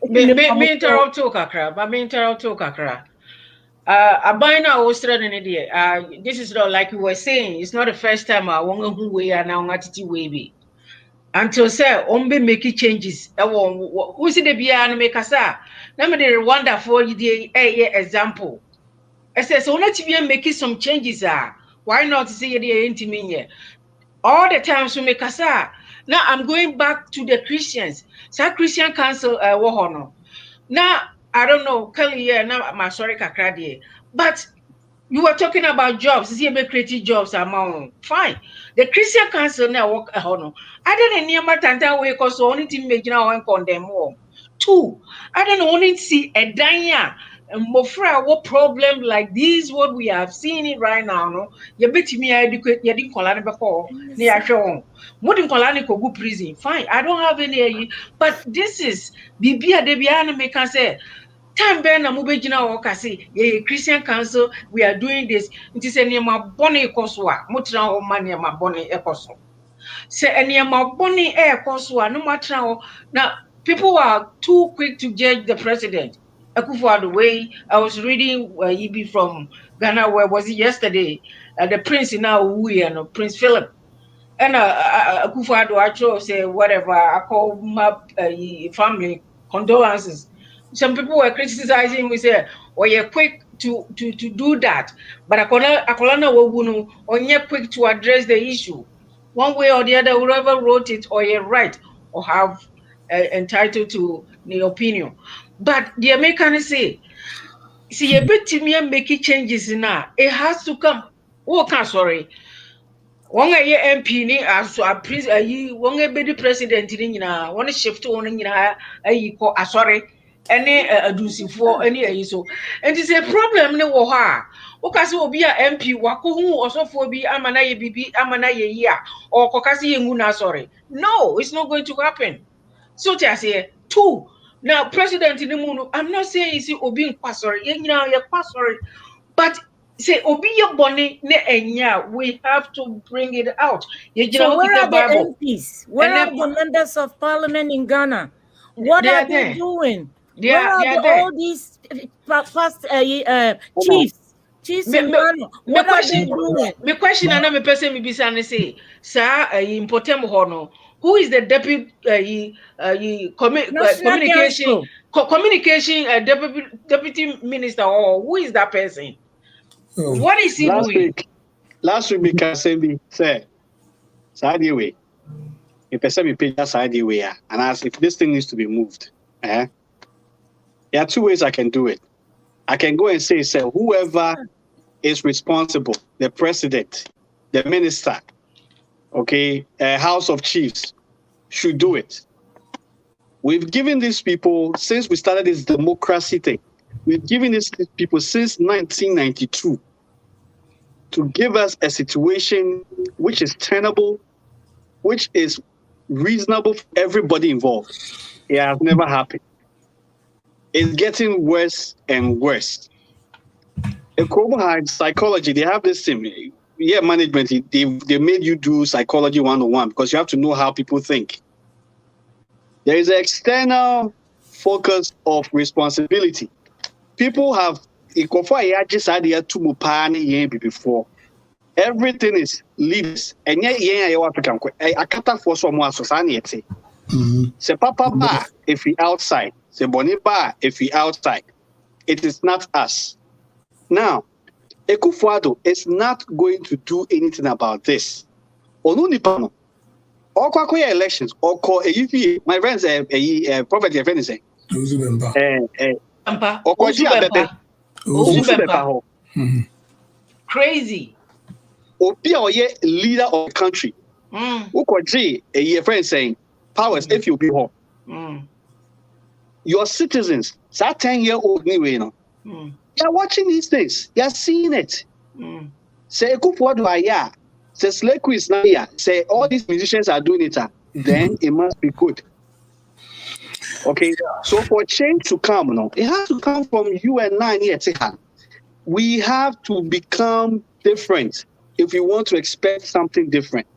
Me interrupt to kakra. Abina Australia in India. This is not like you were saying. It's not the first time I want who we are now attitude way. Until say ombe make changes. Who see the bia make asa. Let me the wonderful example. I say so not to making some changes. Why not say the intimate? All the times we make asa. Now I'm going back to the Christians. So Christian Council no. Now I don't know, Kelly, now my sorry kakradi. But you were talking about jobs, see me creative jobs among fine. The Christian Council now work no. I don't know near tanta way cause only team make now one condemn more. Two, I don't know only see a danya. Mofra, what problem like this? What we have seen it right now, no? You bet me I educate you didn't call it before. Near show. Modern colonic go prison. Fine, I don't have any, but this is Bibia Debiana make us say. Time ben na mubejina wo kase ye Christian Council we are doing this. It is any ma boni ekoso a mutra ho ma ne ma boni ekoso. Se any ma boni ekoso a no matra ho na people are too quick to judge the president. Akufo-Addo way I was reading EB from Ghana where was it yesterday the prince now no Prince Philip and Akufo-Addo actually say whatever I call my family condolences. Some people were criticizing. We say, "Oh, you're quick to do that. But Akolana Wogunu onye quick to address the issue. One way or the other, whoever wrote it or you're right or have entitled to the opinion. But the American say, see a bit to me making changes now. It has to come. Oh, sorry. One a MP ni as a prince one a be president ni nyina one shift one nyina ayi ko asori ene adusifo ene so and it's a problem ne wo ha o ka se obi a MP wako hu osofo bi amana ye bibi amana ye yi a o ko ka se yengu na asori. No, it's not going to happen. So to say two now president ni mu I'm not saying is obi nkwasori ye nyina ye kwasori, but say obi your bonny ne enya, we have to bring it out. So where are the MPs? Where are the members of parliament in Ghana? What are they doing? Where are all these past chiefs in Ghana? What are they doing? My question and me person me bisa ne say, sir, important hono. Who is the deputy communication deputy minister, or who is that person? What is he doing? Last week, because say, side way. If I say we pay that side way, and ask if this thing needs to be moved. There are two ways I can do it. I can go and say, whoever is responsible, the president, the minister, okay, House of Chiefs, should do it. We've given these people, since we started this democracy thing, we've given these people since 1992 to give us a situation which is tenable, which is reasonable for everybody involved. It has never happened. It's getting worse and worse. In Copenhagen psychology, they have this thing. Yeah, management, they made you do psychology 101 because you have to know how people think. There is an external focus of responsibility. People have before. Everything is leaders. And yet, African. I can't for some more society. Say Papa Ba if we outside. Say Bonnie Ba if we outside. It is not us. Now, Ekufuado is not going to do anything about this. Onunipano. Or Kwakoya elections, or call a UV. My friends, prophet, your friend is saying. Crazy. Opia oye leader of the country. Ukoji a friend saying powers if you be home. Your citizens, that 10-year-old anyway, you're watching these things, you're seeing it. Say Kufuado say Sleku is not here. Say all these musicians are doing it, then it must be good. Okay, so for change to come, it has to come from you and I here. We have to become different if we want to expect something different.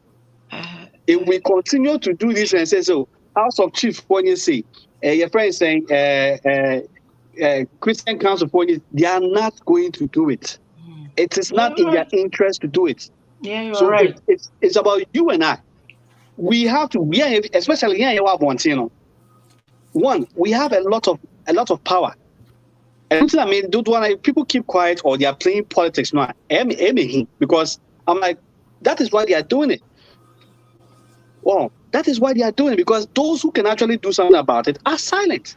If we continue to do this and say, so House of Chiefs, when you say, your friend is saying, Christian Council, they are not going to do it. It is not in their interest to do it. Yeah, you're right. It's about you and I. We have to, especially here, one, we have a lot of power. And I mean, people keep quiet or they are playing politics now. Because I'm like, that is why they are doing it. Well, that is why they are doing it, because those who can actually do something about it are silent.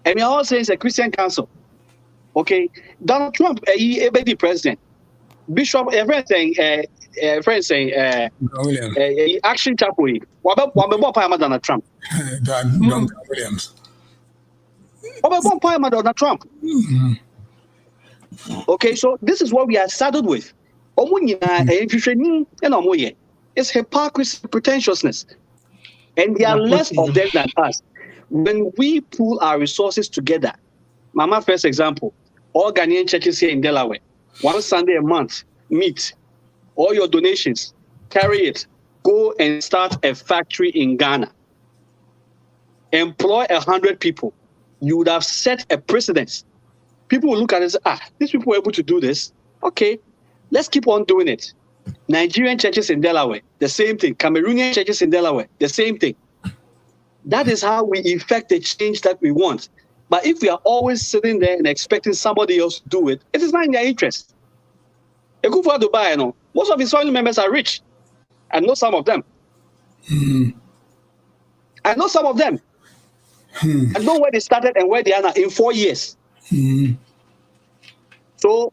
And we are all saying it's a Christian council. Okay, Donald Trump, he be president. Bishop, a friend saying, action chapel. What about Donald Trump? Donald Williams. Donald Trump. Okay, so this is what we are saddled with. It's hypocrisy, pretentiousness. And there are less of them than us. When we pool our resources together, Mama, first example, all Ghanaian churches here in Delaware, one Sunday a month, meet, all your donations, carry it, go and start a factory in Ghana. Employ 100 people. You would have set a precedence. People will look at it and say, these people were able to do this. Okay, let's keep on doing it. Nigerian churches in Delaware, the same thing. Cameroonian churches in Delaware, the same thing. That is how we effect the change that we want. But if we are always sitting there and expecting somebody else to do it, it is not in their interest. Ekufuor Dubai, most of his family members are rich. I know some of them. I know some of them. I know where they started and where they are now in 4 years. So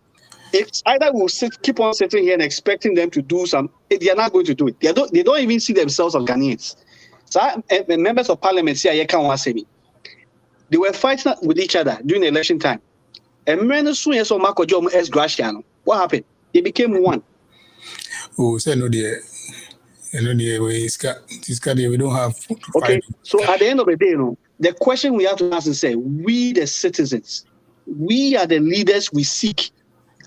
it's either we'll keep on sitting here and expecting them to do some. They are not going to do it. They don't even see themselves as Ghanaians. So members of parliament say, they were fighting with each other during the election time. And what happened? They became one. Oh, say no, dear. We don't have. Okay. So at the end of the day, the question we have to ask is, say, we the citizens, we are the leaders we seek.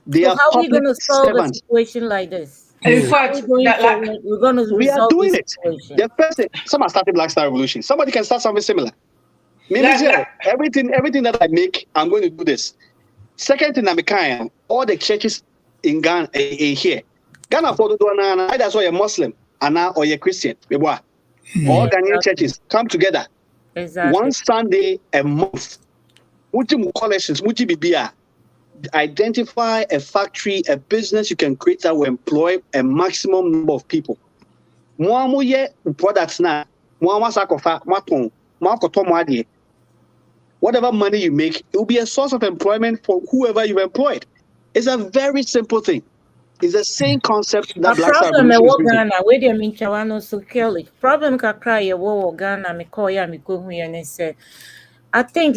They are how are we going to solve servants. a situation like this? In fact, we are doing it. The person, someone started Black Star Revolution. Somebody can start something similar. Maybe everything that I make, I'm going to do this. Second thing, I'm all the churches in Ghana here. Ghana for the either you're Muslim or you're Christian. All Ghanaian churches come together. Exactly. One Sunday a month. Collections, identify a factory, a business you can create that will employ a maximum number of people. Products now. Whatever money you make, it will be a source of employment for whoever you've employed. It's a very simple thing. It's the same concept that Black Star Revolution is Ghana, where they mean Chawano so carefully. Problem ka cry wo Ghana me call ya me ko hu and say I think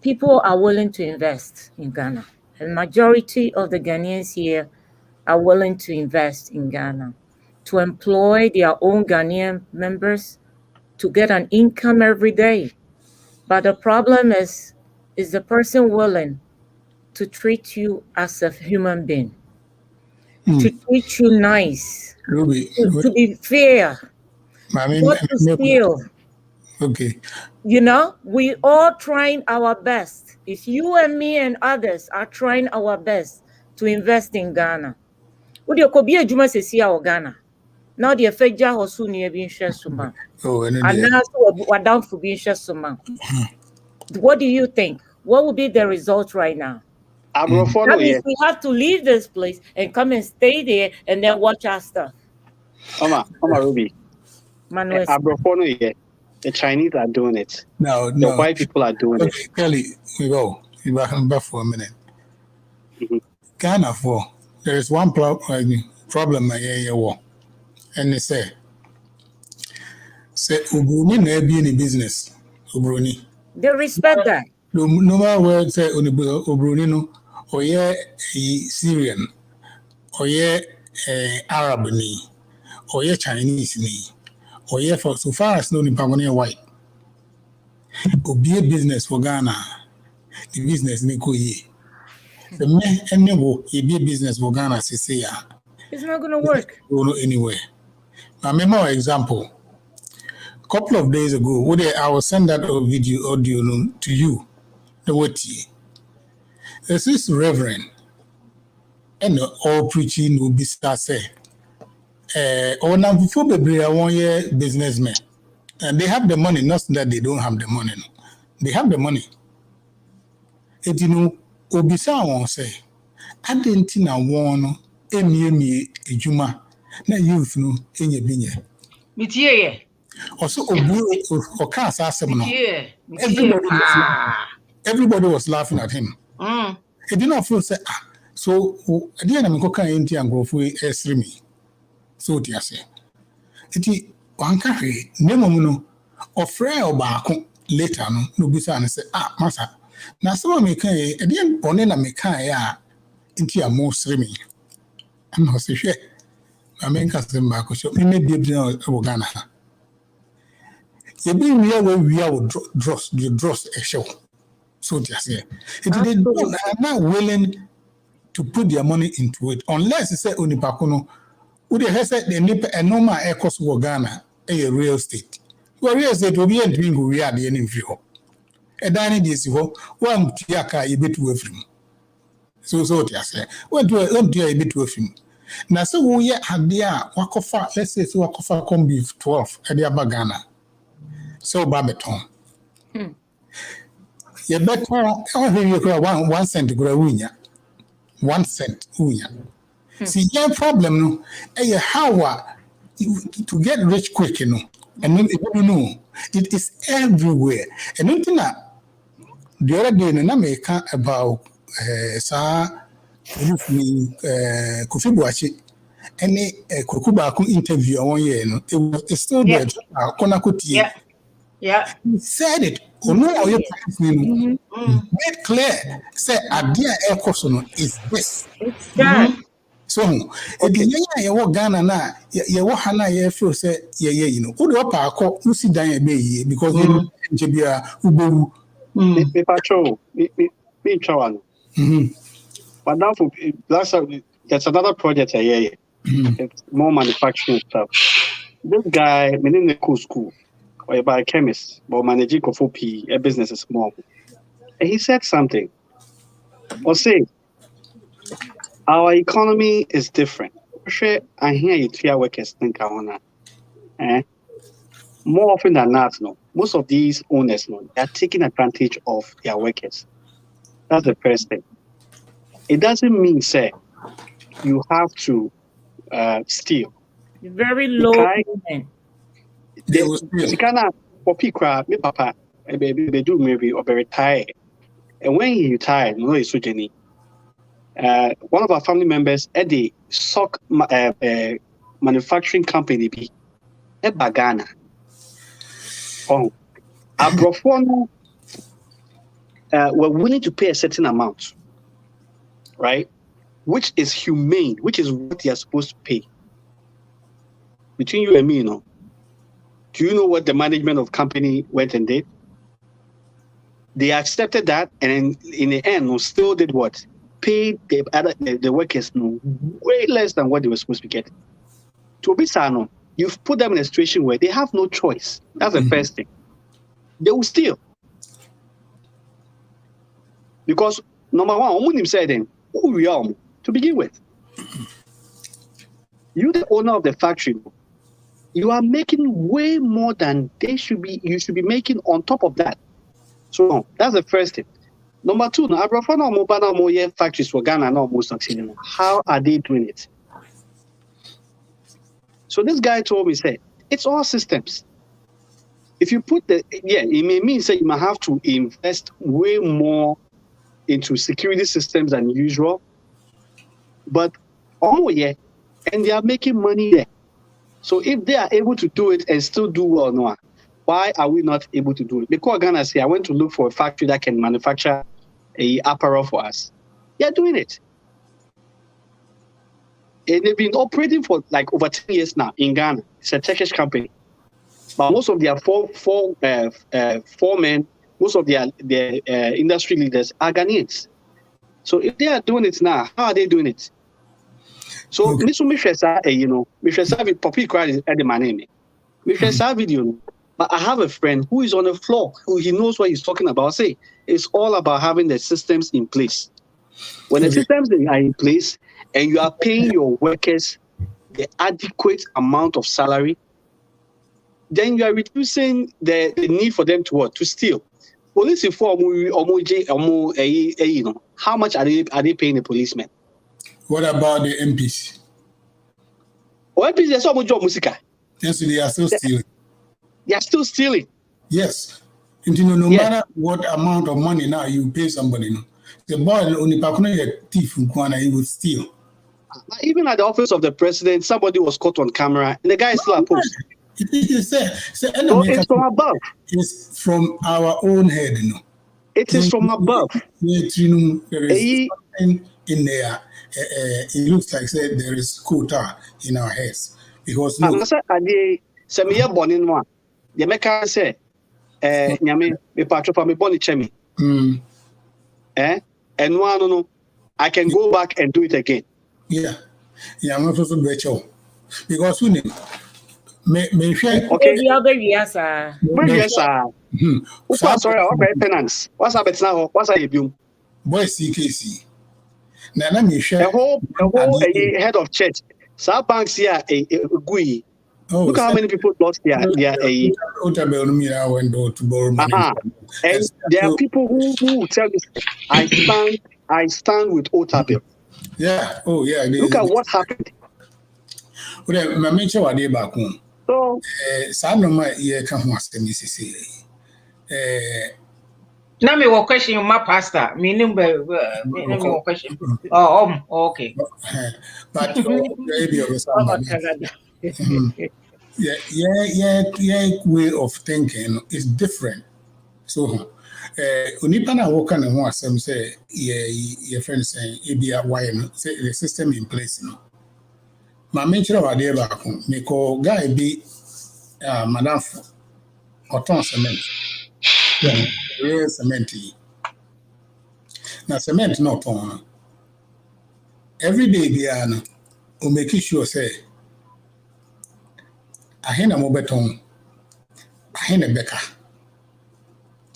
people are willing to invest in Ghana. The majority of the Ghanaians here are willing to invest in Ghana, to employ their own Ghanaian members, to get an income every day. But the problem is the person willing to treat you as a human being, to treat you nice, Ruby, to be fair, not to steal. Okay. We all trying our best. If you and me and others are trying our best to invest in Ghana, would you could be a Juma see our Ghana? Now the Feja Hosu near being Shesuma. And now we're down for being Shesuma. What do you think? What will be the result right now? That means we have to leave this place and come and stay there and then watch our stuff. Oma Ruby. The Chinese are doing it. No. The white people are doing it. Kelly, we go. We back for a minute. Ghana there is one problem and they say Ubruni may be in business. Ubruni. They respect that. No matter where say Ubruni no, or Syrian, or Arab ni, or Chinese ni. Or for so far as no Nipagonia white. Be a business for Ghana. The business ni ye. The man and be a business for Ghana say it's not gonna work. Go anywhere. I remember example. A couple of days ago, I will send that audio to you. The what there's this reverend and all preaching will be say. Or now before the 1 year businessmen, and they have the money, not that they don't have the money. No. They have the money. And Obisa won't say, I didn't know one ejuma na youth no enye binye. Mitie. Also or can't ask him. Everybody was laughing at him. It did not feel say so at the end of Coca Inti and Grove me. So dear say. Iti wankari nemomuno ofre obako later no bisa and say masa. Na so me kan e dey bone na me kan ya inti amo sremi. I'm not so sure. I mean custom back so me be Ghana. You be we are dross a show. So dear say. They are not willing to put their money into it unless you say Unipakono. Would they say the nip and normal echoes of Ghana a real estate? Well, real estate will be entering who we are the enemy view. A dining this one tiaka a bit with him. So I say, what do I do a bit with him? Now, so we had the Wakofa, let's say, Wakofa combi 12 at the Ghana. So Babaton. You better one cent grow unya. 1 cent unya. See, your problem no, how to get rich quick, you know. And then you know, it is everywhere. And nothing the other day, and I make about Kofi Boachi, any Kokubaku interview 1 year, you know, it's still there. Yeah. He said it. Make clear. Say, idea air course is this. It's that. So, if you walk Ghana now, you walk Hana, you feel say, you know, who do you park? You see, Diane Bay because you be a Ubu. Me patrol, me chawan. But now for that's another project here. It's more manufacturing stuff. This guy, me in the school, or by a chemist, but managing for P, a business is small. And he said something. Or say, our economy is different. I hear you three workers think I wanna. More often than not, no. Most of these owners, no, they are taking advantage of their workers. That's the first thing. It doesn't mean, say, you have to steal. Very low. They cannot copy crap. Me papa, they do maybe or very tired. And when he retired, no, it's so Jenny. One of our family members at the sock manufacturing company be at Bagana. Oh, Abrofono were willing to pay a certain amount, right? Which is humane, which is what they are supposed to pay. Between you and me, you know, do you know what the management of company went and did? They accepted that, and in the end, still did what? Paid the workers way less than what they were supposed to get. To be sano, you've put them in a situation where they have no choice. That's the first thing. They will steal. Because number one, Omunim said then, who we are to begin with. You, the owner of the factory, you are making way more than they should be. You should be making on top of that. So that's the first thing. Number two, factories for Ghana now most succeeding. How are they doing it? So this guy told me, say, it's all systems. If you put it may mean say you might have to invest way more into security systems than usual. But and they are making money there. So if they are able to do it and still do well, no, why are we not able to do it? Because Ghana say I went to look for a factory that can manufacture a apparel for us. They are doing it. And they've been operating for like over 10 years now in Ghana. It's a Turkish company. But most of their foremen, most of their industry leaders are Ghanaians. So if they are doing it now, how are they doing it? So you know, Mishesa Poppy cried at the name. Mishesa video. But I have a friend who is on the floor, who he knows what he's talking about. Say it's all about having the systems in place. When the systems are in place and you are paying your workers the adequate amount of salary, then you are reducing the need for them to what? To steal. Police inform you know, how much are they paying the policemen? What about the MPs? MPs, there's so much job musica. Yes, they are still stealing. They are still stealing. Yes. And you know, no matter what amount of money now you pay somebody, you know, the boy only get thief from Kwana, he would steal. Even at the office of the president, somebody was caught on camera, and the guy is still opposed. So it's from above. It's from our own head, you know. It is from above. There is something in there. It looks like there is quota in our heads. Because look, the American say, Nyame, me patro for me boni chemi. And no, I can go back and do it again. Yeah, I'm not supposed to bet you because we need. Me share. Okay. Yes, sir. Sorry, okay, penance. What's up now? What's up, you? Boy, CKC. Now me share. The whole head of church. Some banks here, gui. Look at how many people lost their Otabel went to borrow money. And there are people who tell me, I stand with Otabel. Yeah. Oh, yeah. Look at what happened. Well, my mentor was there back home. So, Sanoma, yeah, come once the Mississippi. Now me one question, my pastor. Meaning, me one question. Oh, okay. But maybe of somebody. Yeah, way of thinking is different. So, Unipa na work on one some say, your friend saying, EBA, why say the system in place. No, my mentor of idea back home, me call guy be Madame Oton Cement. Yeah, real cement. Now, cement not on. Every day, Biana, will make sure say, I had a mobeton, I had a becker.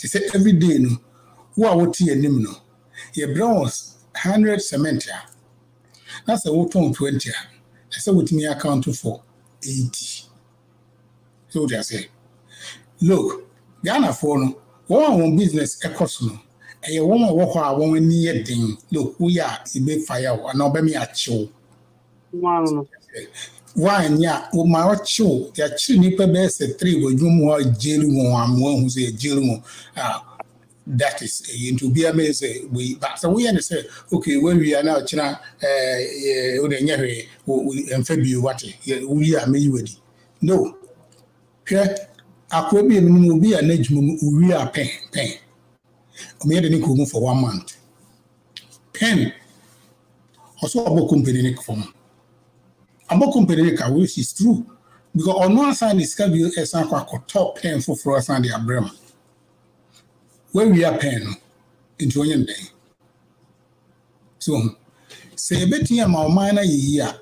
They say every day, no, who are what tea and no. Your bronze 100 cement. That's a water 20. I said, with me account for 80. So they say, look, Ghana for no, one business a cost no. And you want to walk out one near thing. Look, we are a big fire, and I'll be me at show. Why, yeah, my show, the chili best at 3 with you more jail one who's a jail. That is into be amazing. But so we understand, okay, when we are now, China, and February, what we are made with it. No, here, I could be a minimum, be an age, we are paying. I made a go for 1 month. Pen. Also, about company form. About company, which is true. Because on one side, it's going to be a top pen for us and the Abraham. Where we are pen into one day. So, say a bit here, my minor year,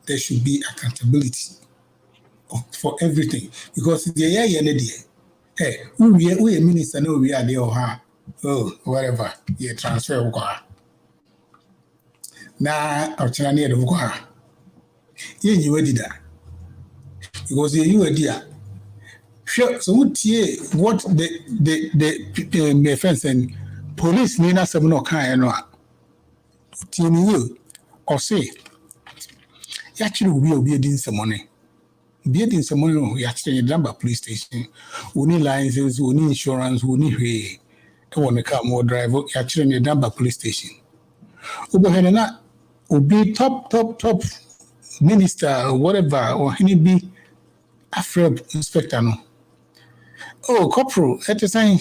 there should be accountability for everything. Because the year, hey, we a minister, no, we are there. Oh, whatever, you transfer Uka. Now, I'm trying to Uka. You did that. Because you were there. Sure, so what the fence and police Nina Samuno kind of you or say, actually, we'll be in some money. Be in some money, we actually number police station. We need licenses, we need insurance, we need way. I want to come more driver, actually, the number police station. Obohenana will be top minister or whatever, or any be Afro inspector. No. Oh, corporal, at the same,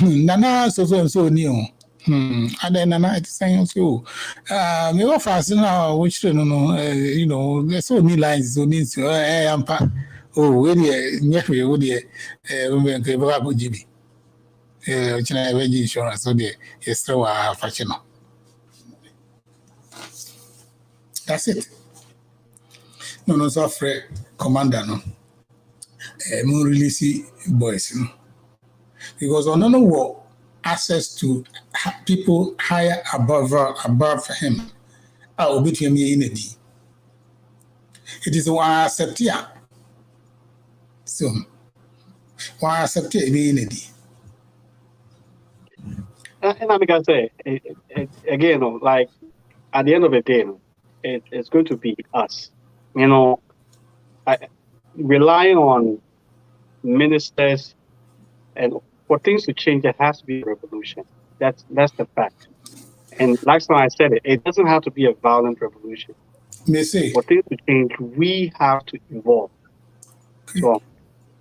Nana, so new. And then Nana at the same, so, me offer now, which, there's so many lines, so needs to, oh, where the, would the, China insurance, so the extra fashion. That's it. No, so afraid, commander, no. More release boys, no. Because on no war, access to people higher above him, I will beat him in a D. It is why I accept here. So, why I accept it in a D. And I'm going to say, again, like, at the end of the day, it's going to be us. Relying on ministers and for things to change, there has to be a revolution. That's the fact. And last time I said it doesn't have to be a violent revolution. For things to change, we have to evolve. So,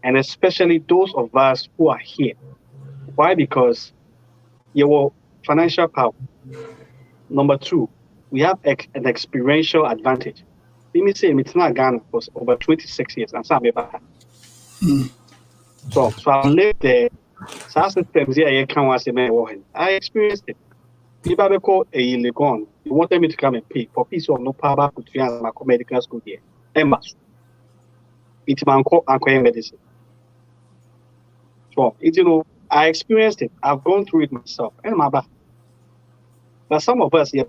and especially those of us who are here. Why? Because your financial power. Number 2, we have an experiential advantage. Let me say, it's not Ghana for over 26 years. And so I lived there. Systems here, I experienced it. People call a Legon. You wanted me to come and pay for piece of no power could find my medical school here. It's my uncle medicine. So I experienced it. I've gone through it myself. And my back. But some of us, the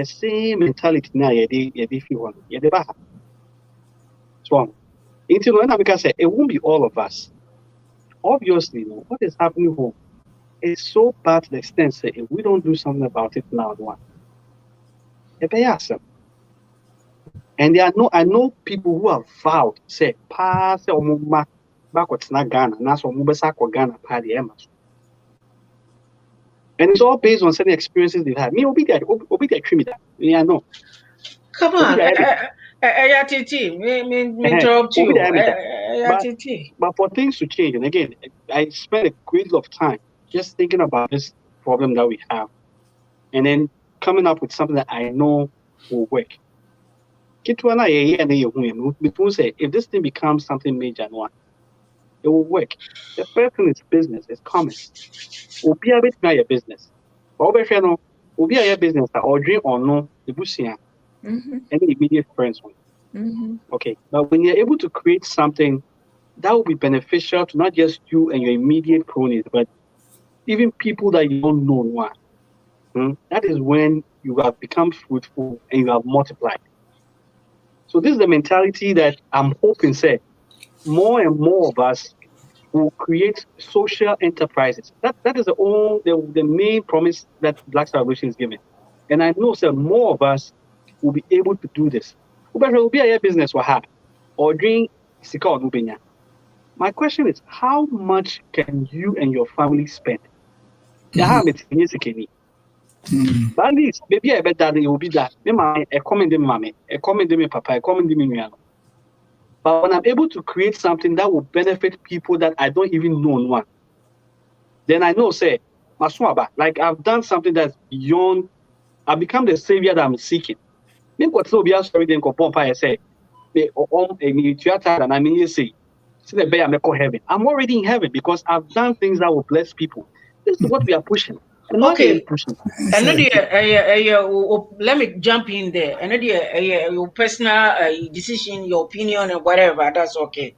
same mentality now, So, it won't be all of us. Obviously, what is happening home is so bad to the extent that if we don't do something about it now, and I know people who have vowed, say, pass or backwards not Ghana, and that's what Mubasako Ghana party Emmas. And it's all based on certain experiences they've had. Me, Obi that. Yeah, I know. Come on, ATT, me interrupt you. But for things to change, and again, I spent a great deal of time just thinking about this problem that we have, and then coming up with something that I know will work. If this thing becomes something major, it will work. The first thing is business, it's commerce. Obi a bit your business. Obi a business or dream or no, the busia, any immediate friends. Okay, but when you're able to create something that will be beneficial to not just you and your immediate cronies, but even people that you don't know, that is when you have become fruitful and you have multiplied. So this is the mentality that I'm hoping, say, more and more of us will create social enterprises. That is the main promise that Black Celebration is giving. And I know, sir, more of us will be able to do this. Will be a business or doing Sika or Nubenya. My question is, how much can you and your family spend? But at least, maybe I bet that it will be that. I comment them, mommy, I comment them, papa, I comment them. But when I'm able to create something that will benefit people that I don't even know, then I know, say, like I've done something that's beyond, I've become the savior that I'm seeking. Then what so be sorry, then go pump, I say, and I mean, you see, heaven. I'm already in heaven because I've done things that will bless people. This is what we are pushing. Okay. Let me jump in there. Your personal decision, your opinion, and whatever, that's okay.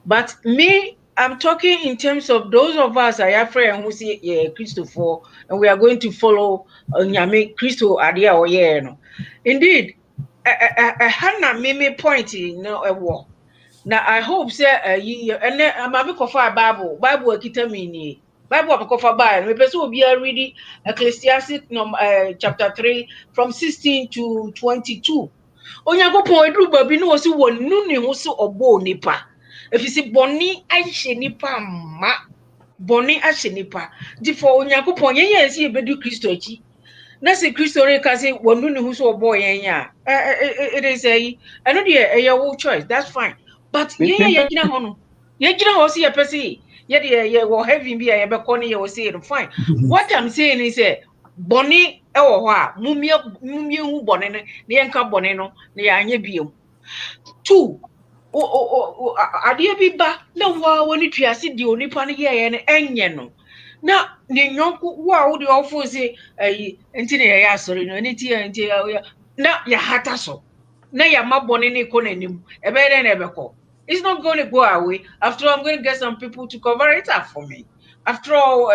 But me, I'm talking in terms of those of us I have friends who say Christopher, and we are going to follow Nyame Christo Adia or no. Indeed, I had not made point in a war. Now I hope say and I'm a Bible kita me Bible akofa Bible me person obi read Ecclesiastes chapter 3 from 16 to 22. Onyankopon eduru babi no wosi wonu ne ho so obo nipa. Efisi boni ahye nipa ma. Boni ahye nipa. Therefore onyankopon yen si ebedu Kristo achi. Na se Kristo re ka se wonu ne ho so obo yen ya. It is a your choice. That's fine. But yeah, see a person. Yeah, will having be a corner, you will say it fine. What I'm saying is Bonnie or Mumia Bonin, the Anka Bonino, the Anya Bio. Two. Be back no when it is the only panic and Anyano. Now, wow, the awful say, Antina, sorry, no, anything, now your hatasso. Now your ma bonini conenim, a better never call. It's not going to go away. After all, I'm going to get some people to cover it up for me. After all,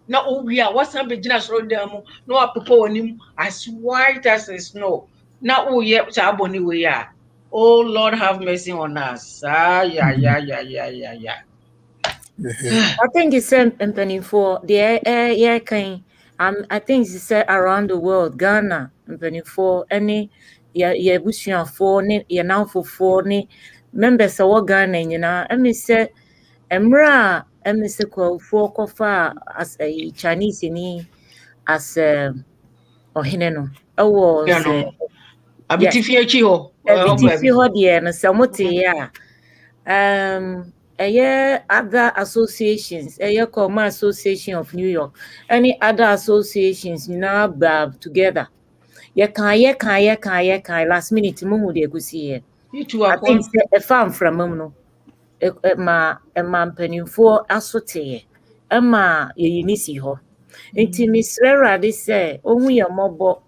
now we are what's up with road demo, no apropos him as white as the snow. Now, oh, yeah, Chaboni, we are. Oh, Lord, have mercy on us. Yeah. I think it's Anthony for the kind. I think it's around the world, Ghana, Anthony for any bushing for now for 4 members of Ghana, I mean, say, Emra, Mr. for Kofa as a Chinese in as or Hineno. I was a bit if you're and Samote, other associations, Comma Association of New York, any other associations now together. Can last minute mumu de gusi. I think a farm from Muno. Man for asote. Emma ye ho. Inti Miss Rera de say, only a mobo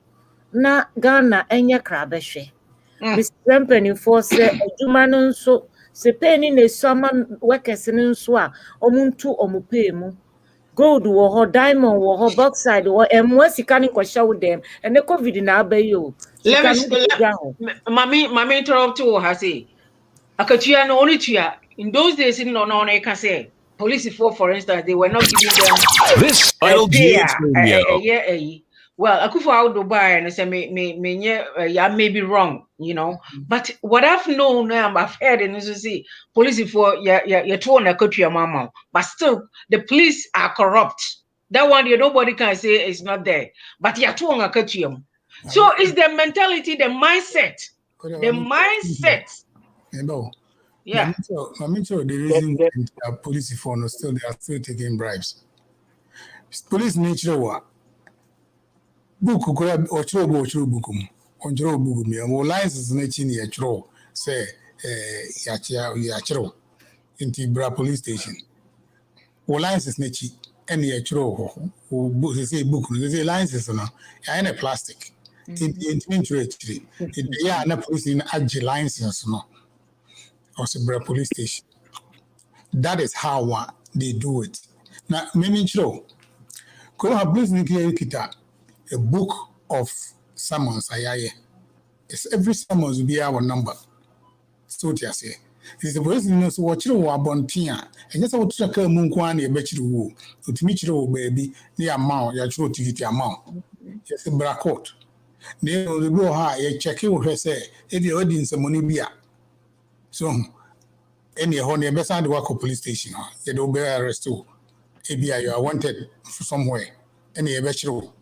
na Ghana enya crabeshe. Miss Penny for say a human so. Se penny ne summer workers in swa, omuntu omupemu. Gold war her diamond war her backside or and once you can't show them and the COVID in our bay. Let me interrupt you, Hasi. Akatua no only tua. In those days, no, I can say police for instance, they were not giving them This VitalGH Radio. well, Akufo out Dubai and say yeah, may be wrong, you know. But what I've known, I've heard and you see, police for you're torn a country mama, but still the police are corrupt. That one nobody can say is not there, but you're torn a country. So it's the mentality, the mindset. The mindset. Yeah. I'm sure the reason police for no still they are still taking bribes. Police nature what? Book or chro book on chro book me. Our license nature near chro say yachro into Bra police station. Our license nature any chro who say book they say license no. I plastic. In trade. Yeah, na police in agile license no. Or Bra police station. That is how they do it. Now, maybe true. Could have kita a book of summons. It's every summons will be our number. So to say, it's the person knows what you are bontia, and just what to come Munkwani a bet you woo. To meet you, baby, the amount your true to get the amount. Yes, a Bra court. They will go high, a check you her say, if the audience a money beer. So, any honey, best I work at police station. They don't be arrested. ABI, you are wanted somewhere. Any eventual.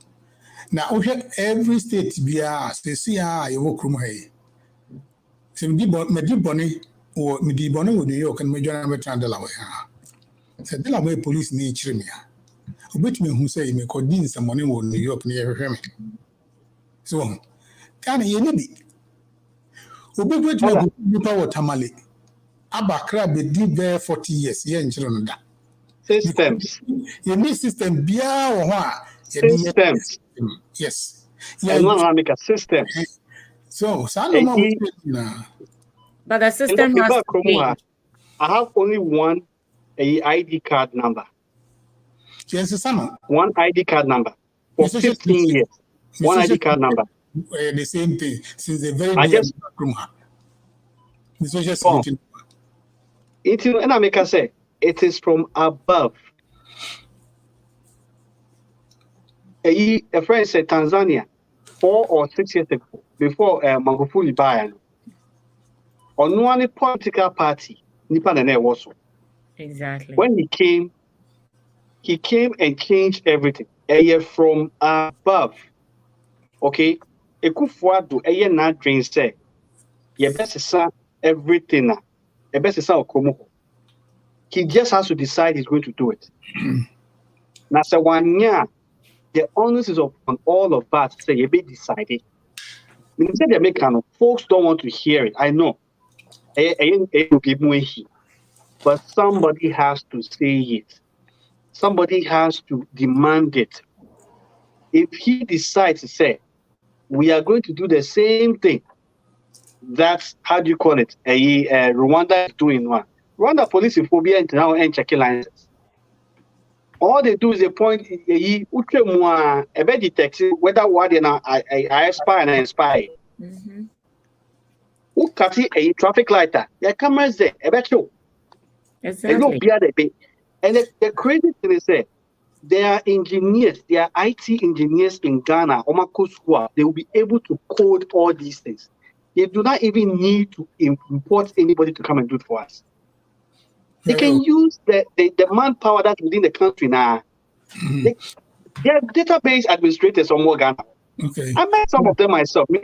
Now, every state be they see you walk from here. So, Medi Bonnie or Medi Bonnie with New York and Major American Delaware. Said Delaware police need Chrimia. Which me who say me could dean some money in New York near me. So, can you need it? Obey to power Tamale. Abakra be did there 40 years. Yeah, in children. Systems. You need system bia or what? Systems. Yes. Yeah, no, make a system. So, but the system has to change. I have only one ID card number. Yes, one ID card number for 15 years. One ID card number. The same thing since the very beginning. And I make a say it is from above. A friend said Tanzania 4 or 6 years ago, before Magufuli buy on one political party, Nipa Nene was. Exactly. When he came and changed everything. A year from above. Okay, a kufuado a year not drain say, your best is everything. A best is he just has to decide he's going to do it. Now, so 1 year, the onus is upon all of us to say, you be decided. When you say they make folks don't want to hear it. I know. But somebody has to say it. Somebody has to demand it. If he decides to say, we are going to do the same thing, that's, how do you call it? Rwanda is doing one. Rwanda police phobia and now and checking licenses. All they do is they point a bed detect whether what I spy and I spy. Who cut a traffic light? Their cameras there, a bet you. Exactly. And the crazy thing is that there are engineers, there are IT engineers in Ghana, Omako School. They will be able to code all these things. They do not even need to import anybody to come and do it for us. They can use the manpower that's within the country now. They are database administrators or more Ghana. Okay. I met some of them myself. So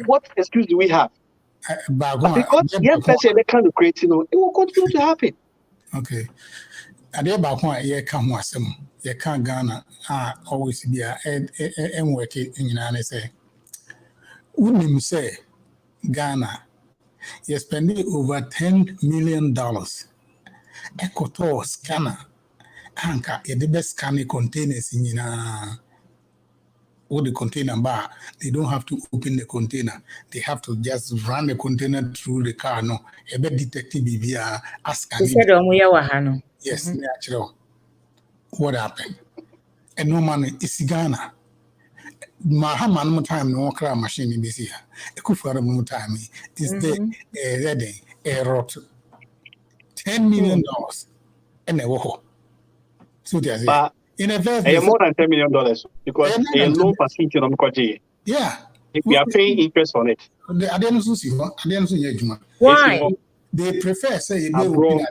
what excuse do we have? Because they can't create, it will continue to happen. Okay. And there about one year come was some you can't Ghana always be and work in United say. Wouldn't you say Ghana? You're spending over $10 million. Ecotor scanner. Anka, the best scanning containers in all the container bar. They don't have to open the container. They have to just run the container through the car. No, a bit detective ask. Yes, natural. What happened? And no money is Ghana. Mahaman time no cry machine in this year. A coup for a moment time is the a rot $10 million and a walk. So there's in a very more than $10 million because a loan facility on Koji. Yeah. We are paying interest on it. Why? They prefer say they will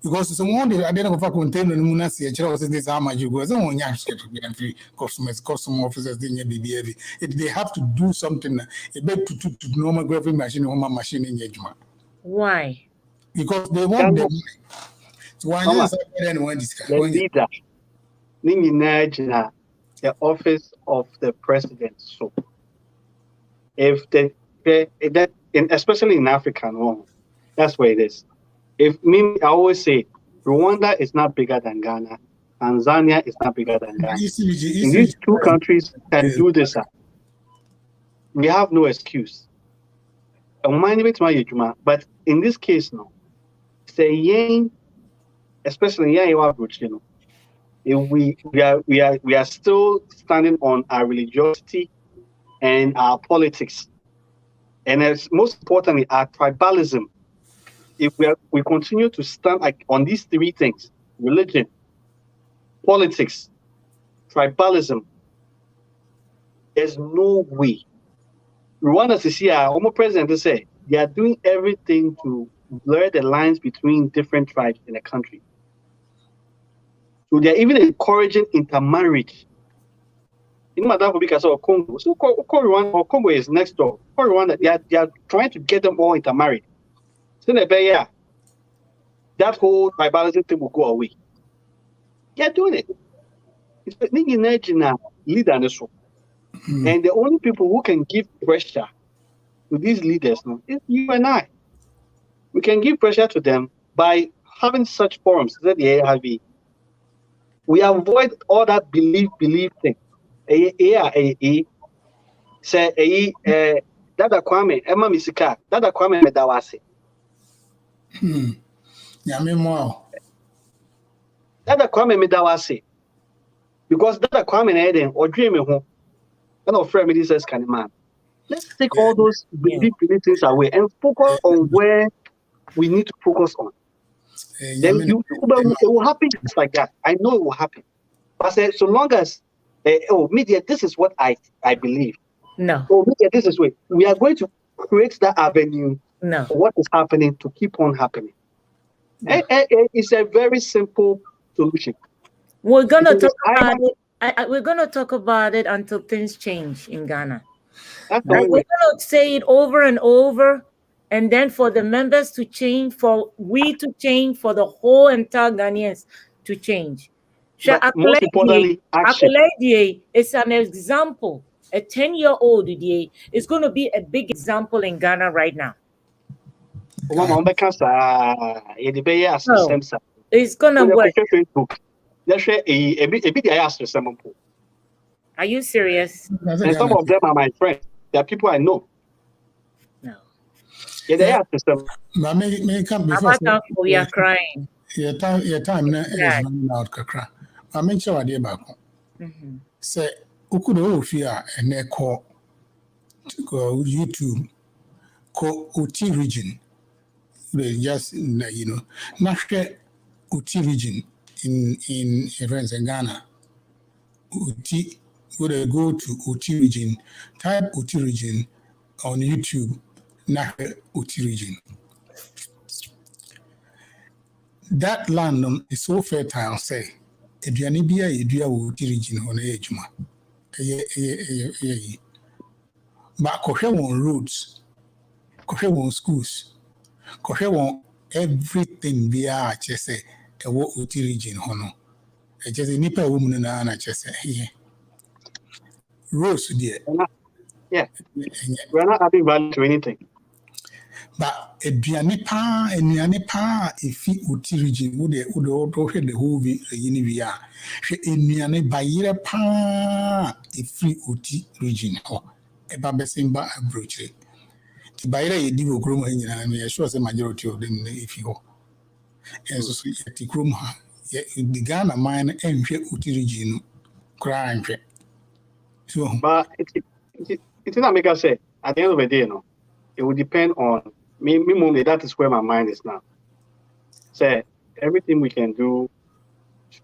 because someone I didn't go contain the Munasi, this how much you go. Someone customer officers they have to do something to normal graphic machine or machine in Yajuma. Why? Because they want them. So why not anyone discuss? The leader, the office of the president. So if especially in Africa, that's where it is. I always say Rwanda is not bigger than Ghana, Tanzania is not bigger than Ghana. These two countries can do this. We have no excuse. But in this case, no. Say especially we are still standing on our religiosity and our politics, and as most importantly, our tribalism. If we continue to stand on these three things: religion, politics, tribalism, there's no way. Rwanda to see our president to say they are doing everything to blur the lines between different tribes in the country. So they're even encouraging intermarriage. In Madam because of Congo, so Rwanda or Congo is next door. Rwanda, they are trying to get them all intermarried. So that whole tribalism thing will go away. They're doing it. It's leader and the only people who can give pressure to these leaders now is you and I. We can give pressure to them by having such forums that the AIV. We avoid all that belief thing. Say Dada Kwame, Emma Misika, Dada Kwame Medawase. Dada Kwame Medawase. Because Dada Kwame Eden or dreaming home. And of friend says can man. Let's take all those belief things away and focus on where we need to focus on. Then it will happen just like that. I know it will happen. But I said, so long as media, this is what I believe. No. Media, this is what we are going to create that avenue. No. For what is happening to keep on happening. No. It's a very simple solution. We're gonna talk about it. We're gonna talk about it until things change in Ghana. We're gonna say it over and over. And then for the members to change, for we to change, for the whole entire Ghanaians to change. Most importantly, Akoledi is an example. A 10-year-old is going to be a big example in Ghana right now. So, it's going to work. Are you serious? And some of them are my friends. They are people I know. No. Yeah, they are system. We are crying. Your time now is running out, Kakra. I make sure I did back. Say, Ukudo Ofia and they call YouTube, call OT region. They just, National OT region in events in Ghana. OT, go to OT region, type OT region on YouTube. National OT region. That land is so fertile, say, Edianibia, Edia OT region on Ejuma. But Kohe roads, Kohe schools, Kohe everything via Chese, a OT region, Hono. A just a nipper woman and Anna Chese here. Roads, dear. Yeah, we're not adding value to anything. But aduane pa efi uti region wo de hwe the whole Univia hwe aduane bayire pa efi uti region ho eba besimba abrochire ti bayire yedi wo krom ha nyina me sure say majority of them efi ho enso so ti krom ha the Ghana mine enhwe uti region Crying. So, but it's not make us say at the end of the day, you know, it will depend on me. That is where my mind is now. Say everything we can do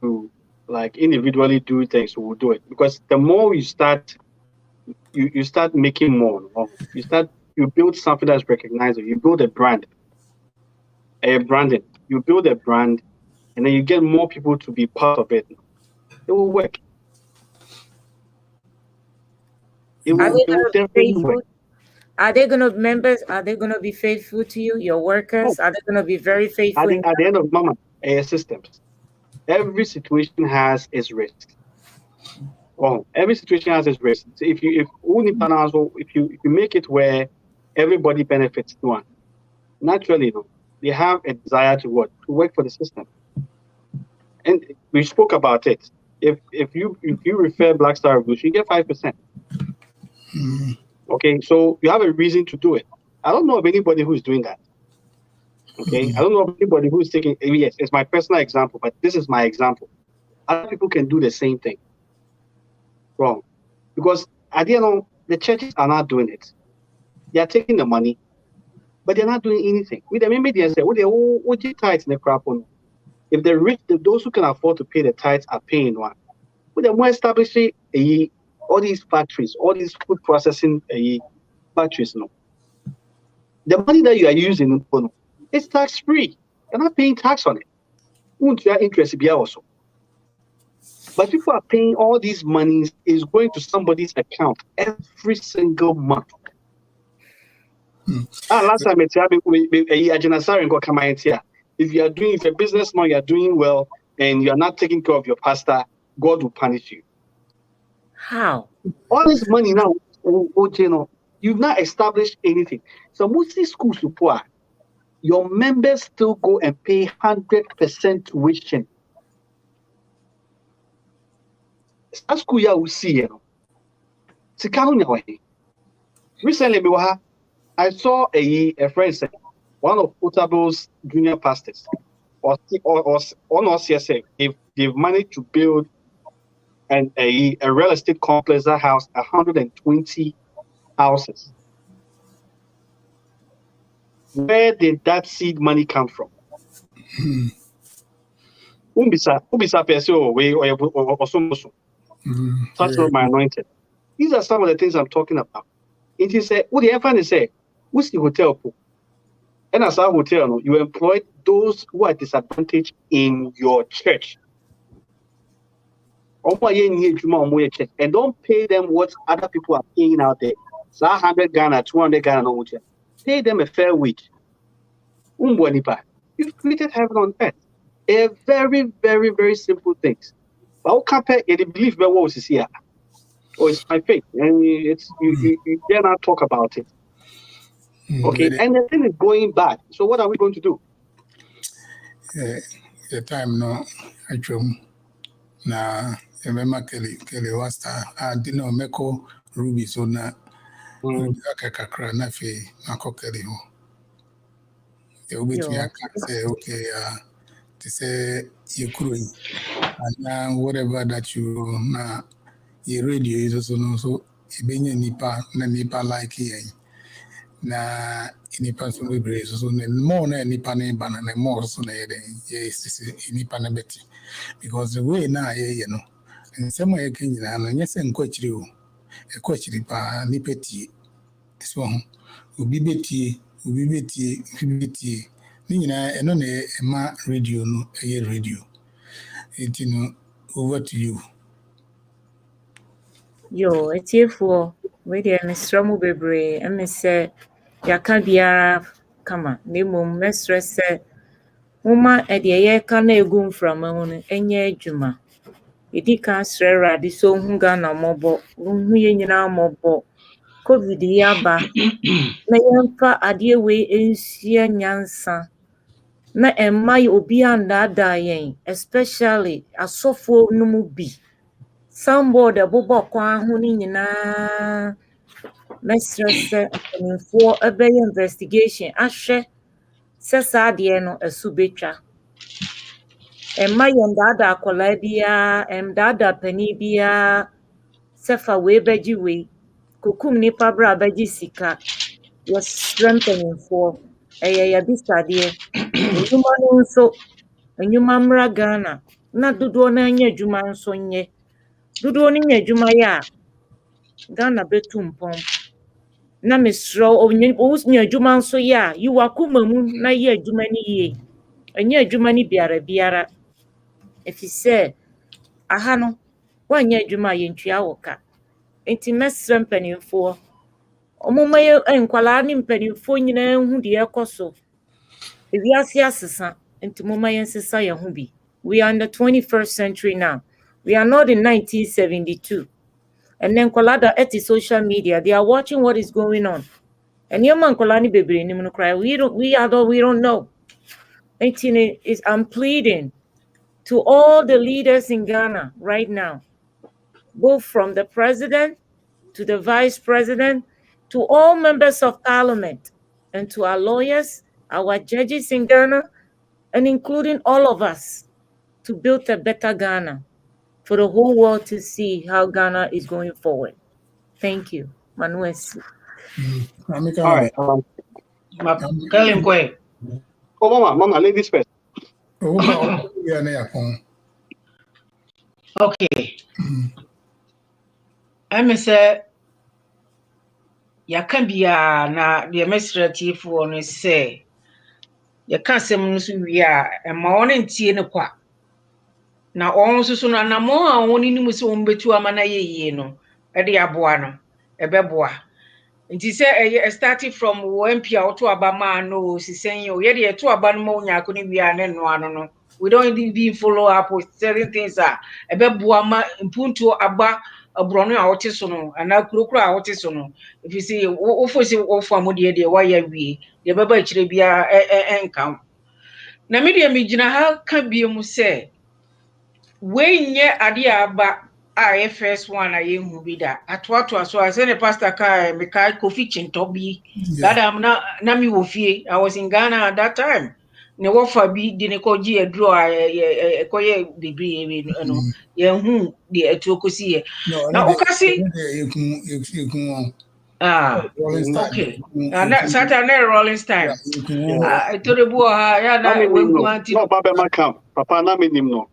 to like individually do things, we will do it, because the more you start, you start making more. You build something that's recognizable. You build a brand, branding. You build a brand, and then you get more people to be part of it. It will work. It will definitely work. Are they gonna members? Are they gonna be faithful to you? Your workers? Are they gonna be very faithful? At the end of Mama, systems. Every situation has its risk. Oh, every situation has its risk. So if you make it where everybody benefits one, naturally, you know, they have a desire to work for the system. And we spoke about it. If you refer Black Star Revolution, you get 5%. Okay, so you have a reason to do it. I don't know of anybody who's doing that. Okay, I don't know of anybody who's taking. Yes, it's my personal example, but this is my example. Other people can do the same thing. Wrong, because at the end, the churches are not doing it. They are taking the money, but they're not doing anything. With them, maybe they say, "Oh, they tithes in the crap on." If the rich, those who can afford to pay the tithes are paying one. With them, more establishing all these factories, all these food processing factories. No, the money that you are using, it's tax free. You're not paying tax on it. Won't your interest be also? But people are paying all these monies is going to somebody's account every single month. Last time if you're a businessman, you're doing well, and you're not taking care of your pastor, God will punish you. How? All this money now, you've not established anything. So mostly schools, your members still go and pay 100% tuition. School ya will see, recently, I saw a friend say one of Potable's junior pastors, or not CSA, they've managed to build a real estate complex that housed 120 houses. Where did that seed money come from? Touch not my anointed. These are some of the things I'm talking about. It is what the FN say, who's the hotel? And as our hotel, you employ those who are disadvantaged in your church. And don't pay them what other people are paying out there. So 100 Ghana, 200 Ghana, pay them a fair wage. You've created heaven on earth. A very, very, very simple things. But how compare it believe what was here? Oh, it's my faith. And you dare not talk about it. Okay, and the thing is going bad. So what are we going to do? The time no actually na remember Kelly was I didn't know Meko Ruby so na kakra na fe Mako Kelly ho. You be to say okay to say you growing and whatever that you na your radio is also no so ibenya nipa like here. Na nipa so bebre so more na nipa na ba na more so na yes nipa na beti because the way na you know and some way can you na nyese nkwachiri o ekwachiri pa nipa tie so obi beti ni nyina eno na ema radio no radio it you know over to you. Yo, etiefo we dey Mr. Mubebre and say yaka biara kama nemo mesre se muma e de ye ka na egum from hu enye adwuma edika srera de so hu ga na mobo hu ye nyina mobo covid yaba na yemfa ade we ensia nyansa na emma obi anda da yen especially asofo no mu bi somebody bobo kwa hu ni nyina mesrese for ebe investigation ahwe se saade no asubetwa Emma yendada akola bia, dada pani bia, sefa we beji we, kukum nipa bra beji sika, your strengthening for, ya bisade, enyuma no nso, enyuma mra Ghana, na dodo na anya adwuma nso nye, dodo ni nya adwuma ya, Ghana betum pom, na mesro, nya adwuma nso ya, yiwa kuma mu na ye adwuma ni ye, anya adwuma ni biara, efise, aha no, wanya adwuma yentua woka. Enti mesrɛ mpanimfoɔ, ɔmoma yɛ nkwalaa ne mpanimfoɔ nyinaa hu deɛ ɛkɔ ewiase asesa, enti moma yɛnsesa yɛn ho bi. We are in the 21st century now. We are not in 1972. And then nkwalaa da ɛte social media, they are watching what is going on. And yɛma nkwalaa ne bebree nim no cry. We don't know. Enti I'm pleading to all the leaders in Ghana right now, both from the president to the vice president, to all members of parliament, and to our lawyers, our judges in Ghana, and including all of us, to build a better Ghana for the whole world to see how Ghana is going forward. Thank you. Manuesi. All right. Oh, Mama, ladies first. Okay. I'm say yaka bia na the administrative one say yaka sem no so wi a ma won ntie ne kwa na on so no na mo a won ni mu se won betu ama na yeye no e de aboa no e beboa nti say starting from MP auto aba ma no sisen ye ye de to aba no mo nya akoni wi a ne no ano no we don't even follow up with certain things e beboa ma mpuntu aba abrono a wote so no ana kurokuro a wote so no if you see wo fosi wo fo amode de wa ya wie de baba kire bia enka na me de me gina ha ka bie mu se we nye ade aba a first one a ye hu bi da atoato so I say the pastor ka me ka Kofi Chinto bi that am na mi wo fie I was in Ghana at that time ne wo fa bi de ne ko gi aduro a ko ye bibiri no ye hu de atuokosi ye na okasi okay na Saturday Rolling Style itorebu ha ya na wenku anti no baba ma kam papa na minim no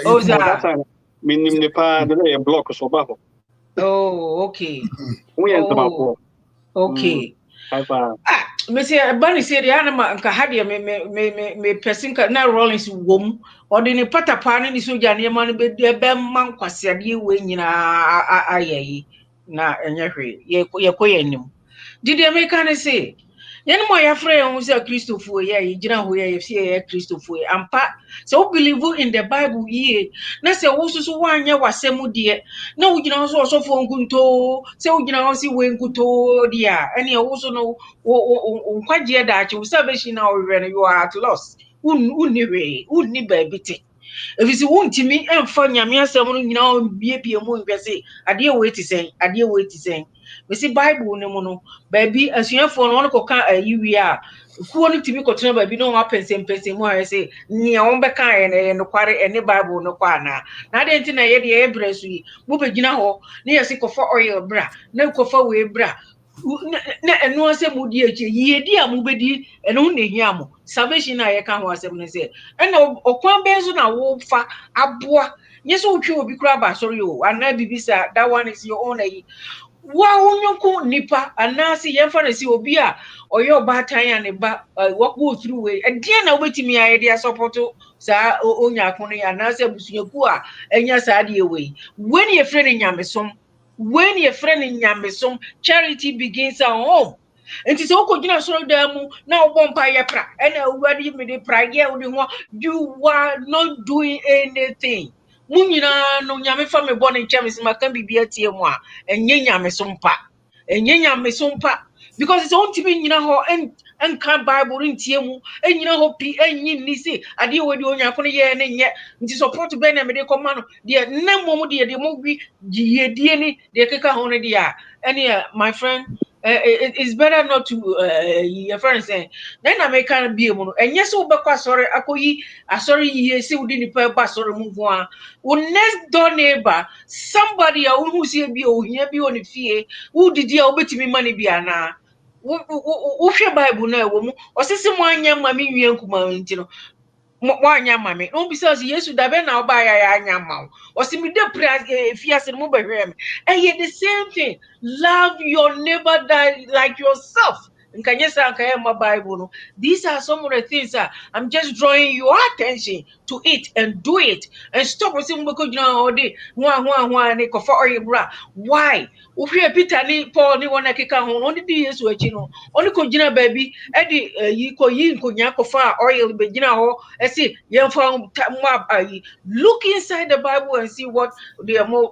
oh that time minim ne pa de block so ba ho oh okay we ent ma po okay me say bani say the anima nka ha de me person ka na Rollins wom odi ne patapa ne so gya ne ma no be man kwase de we nyina ayayi na enye hwe ye koyanim did you make an say yen mo ya frɛ ho say Christopher ye gina ho ye fie Christopher ampa so believe in the Bible ye na say wo so wanye wasɛm de na wo gina so osofo nkunto say wo gina ho si we nkunto dia ene wo so no wo nkwaje da achi wo salvation na wo hwɛ no you are at loss unni baby te if you wontimi emfa nyame asɛm no nyina biebie mu nhwɛse ade we ti sɛn we see Bible ne mu no baabi asuafo no won koka ayiwi a kuo no timi kotena baabi no wa pensem mu a say nia won beka ye no kware ene Bible no kwa na de nti na ye de ebresu yi mo begina ho na ye se kofa oil bra na kofa we bra na eno asem di eche ye di amubedi eno na hia mo salvation na ye ka ho asem ne se ena okwan benzo na wo fa aboa nyeso utwe obi kura ba sorry o ana bibisa that one is your own ayi wa wonyoko nipa anasi yemfa na si obi a oyo batan ya ne ba walk go through we e na obetimi ya de support sa onya kono ya anasi abusuyaku a enya sa de we when ye friend nyamesom when your friend in Yamesom, charity begins at home. And it's all good so damn now one by a pra and already made a prayer. You are not doing anything. Munina no yame from a born in Chamis Makambi be a TMA and Yamesompa and Yamesompa because it's all to be and can Bible in Tiemu and P and Nisi. I deal with you on your and yet to support Benjamin command dear Nemo dear the movie dear the keka hone dia and my friend It's better not to your friend saying then I may kind of be a mono and yes sorry sorry yes within the paper sorry move on next door neighbor somebody who see be on the fear who did you obey me money be ana wo Bible na wo mu osisi mo anya ma me wie nkuma ntino wanya mame no be say yesu da be na oba ya anya ma o si me de fiase mo be hwem the same thing love your neighbor like yourself nkanyesa nkaya ma Bible no these are some of the things that I'm just drawing your attention to it and do it and stop saying mo ko jina o de ho ne ko for bra why o hwe Peter ni Paul ni wona keka ho no di yesu achi no oni ko jina baby e di yi nkonya ko fa oil be jina ho see, look inside the Bible and see what the more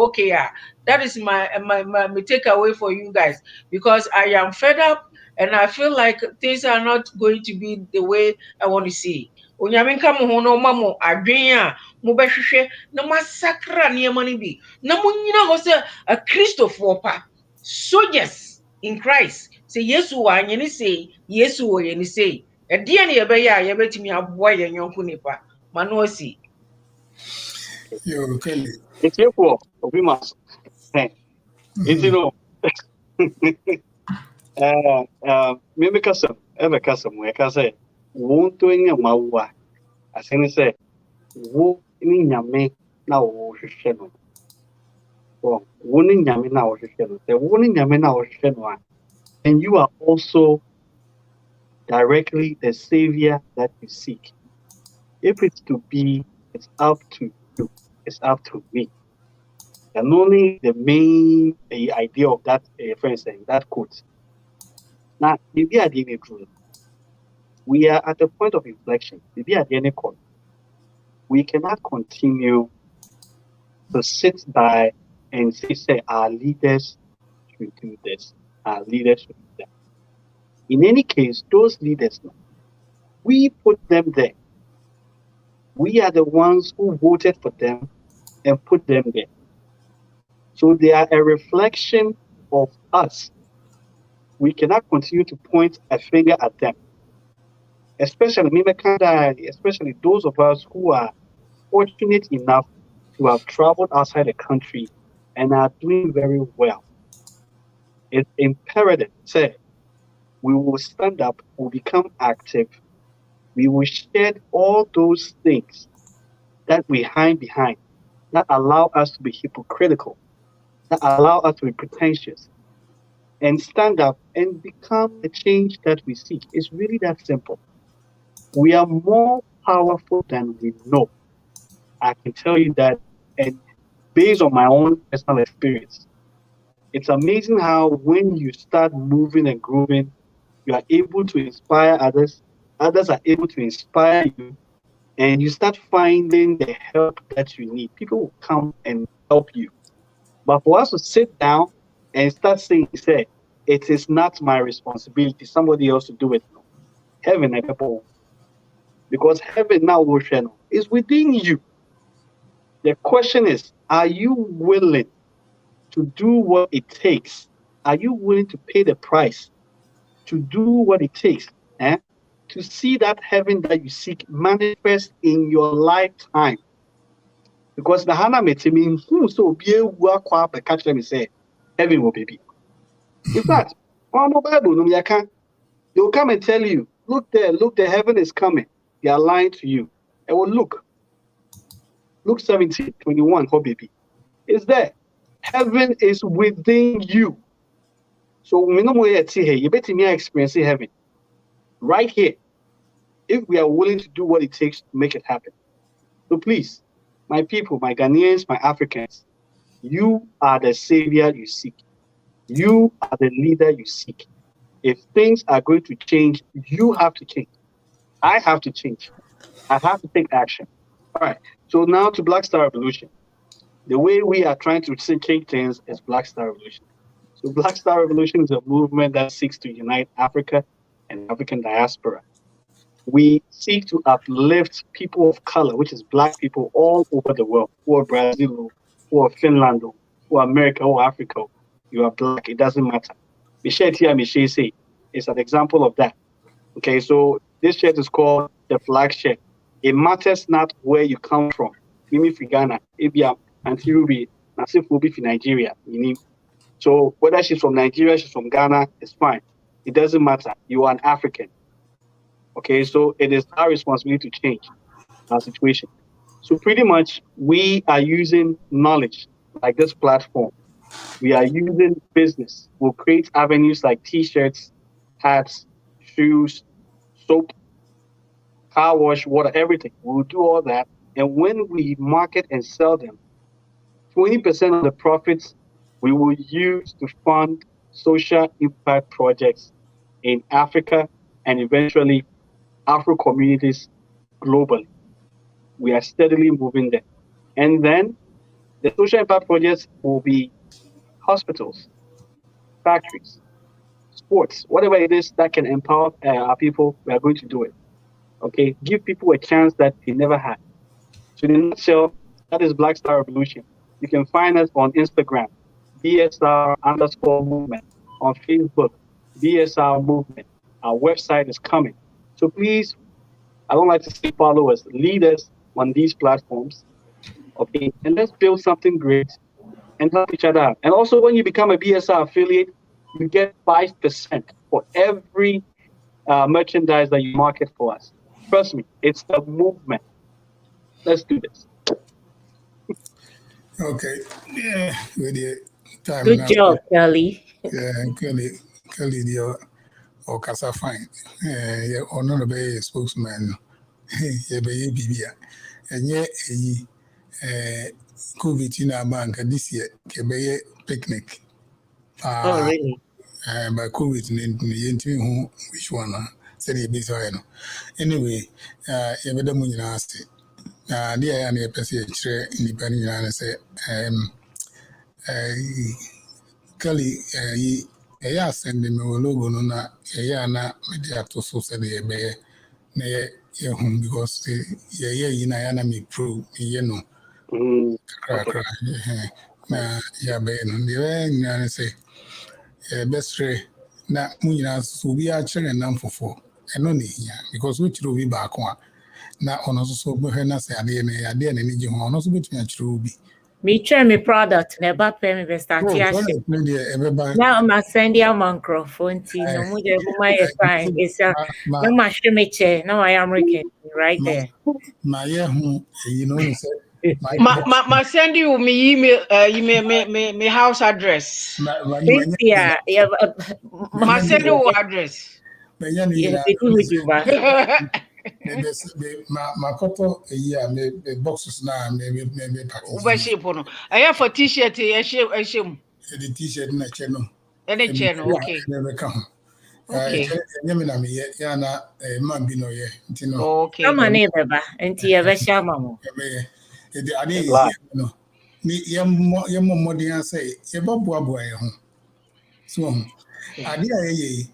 okay. That is my takeaway for you guys because I am fed up and I feel like things are not going to be the way I want to see. Onyaminka mo hono mamo adwen a mo behwehwe na masakra ne yamani bi na mo nyina ho se a Christopher pa soldiers in Christ say Yesu wa anyene say Yesu wo yeni say Edia ne yebɛyɛ a yɛbɛtumi aboa yɛn yɔnko nipa ma no asi Yo, Kelly. It's here for we must. It's me make us ever custom we can say won't doing a mawa. I say wo ni nyame na wo hwehwɛ no. Wo ni nyame na wo hwehwɛ no. Wo ni nyame na wo hwehwɛ no. And you are also directly the savior that you seek. If it's to be, it's up to you. It's up to me. And only the main idea of that, for instance, that quote. Now, maybe at the end of we are at a point of inflection. Maybe at the end of we cannot continue to sit by and say our leaders should do this. Our leaders should do that. In any case, those leaders, we put them there. We are the ones who voted for them and put them there. So they are a reflection of us. We cannot continue to point a finger at them. Especially those of us who are fortunate enough to have traveled outside the country and are doing very well. It's imperative, say, we will stand up, we'll become active, we will shed all those things that we hide behind, that allow us to be hypocritical, that allow us to be pretentious, and stand up and become the change that we seek. It's really that simple. We are more powerful than we know. I can tell you that, and based on my own personal experience, it's amazing how when you start moving and grooving, you are able to inspire others, others are able to inspire you, and you start finding the help that you need. People will come and help you. But for us to sit down and start saying, say, it is not my responsibility, somebody else to do it. Heaven, because heaven now is within you. The question is, are you willing to do what it takes? Are you willing to pay the price to do what it takes to see that heaven that you seek manifest in your lifetime? Because the Hannah met me who so be a work up and catch them and say, heaven will be. In fact, on the Bible, they will come and tell you, look there, heaven is coming. They are lying to you. And will look. Luke 17:21, oh baby. Is there. Heaven is within you. So we know where it's here. You better me experience heaven. Right here. If we are willing to do what it takes to make it happen. So please, my people, my Ghanaians, my Africans, you are the savior you seek. You are the leader you seek. If things are going to change, you have to change. I have to change. I have to take action. All right. So now to Black Star Revolution. The way we are trying to change things is Black Star Revolution. So Black Star Revolution is a movement that seeks to unite Africa and African diaspora. We seek to uplift people of color, which is Black people all over the world, who are Brazil, who are Finland, who are America, who are Africa. You are Black, it doesn't matter. Michelle is an example of that. Okay, so this shirt is called the flag shirt. It matters not where you come from. Mimi from Ghana, Ibia, Auntie Ruby, Nasif will be from Nigeria. So whether she's from Nigeria, she's from Ghana, it's fine. It doesn't matter. You are an African. Okay, so it is our responsibility to change our situation. So pretty much we are using knowledge like this platform. We are using business. We'll create avenues like t-shirts, hats, shoes, soap, car wash, water, everything. We'll do all that. And when we market and sell them, 20% of the profits we will use to fund social impact projects in Africa and eventually Afro communities globally. We are steadily moving there. And then the social impact projects will be hospitals, factories, sports, whatever it is that can empower our people, we are going to do it. Okay, give people a chance that they never had. So in a nutshell, that is Black Star Revolution. You can find us on Instagram, BSR_movement, on Facebook, BSR Movement. Our website is coming. So please, I don't like to say follow us, lead us on these platforms. Okay, and let's build something great and help each other out. And also, when you become a BSR affiliate, you get 5% for every merchandise that you market for us. Trust me, it's a movement. Let's do this. Okay. Yeah, with the time. Good job, Kelly. Yeah, Kelly, the Okasa fine. Yeah, honor be a spokesman. Yeah, be Bibia. And yeah, COVID in our bank this year, be picnic. Oh, really? By COVID, in which one? Said he be so. Anyway, every money asked. Dear, I never say independent and say, Kelly, I send him a logo, no, na media to so say the bear, nay, home because I me prove, crack, ya bear, and say, best ray, na Munas, so we are children number 4, and only here, because which will be back one. Na ono so be na say ade na ni je ho ono so betumi a chiro bi Me try me product na ba pay me start ya ship na ma send ya microphone ti no mu je mu my fine it's a na ma hwe me che na I am American right there ma ye hu you know say ma send you me email me house address yeah ma send you address my couple a year, maybe boxes now, maybe shape no. I have a t-shirt, a shame. The t-shirt in a channel. Any channel, okay. Never come. Okay. Yeah, na man be no ye. Okay. Come on, neighbor, and tia vesha mamo. The idea no. Me ye more than say, ye bobo boy home. So, idea ye.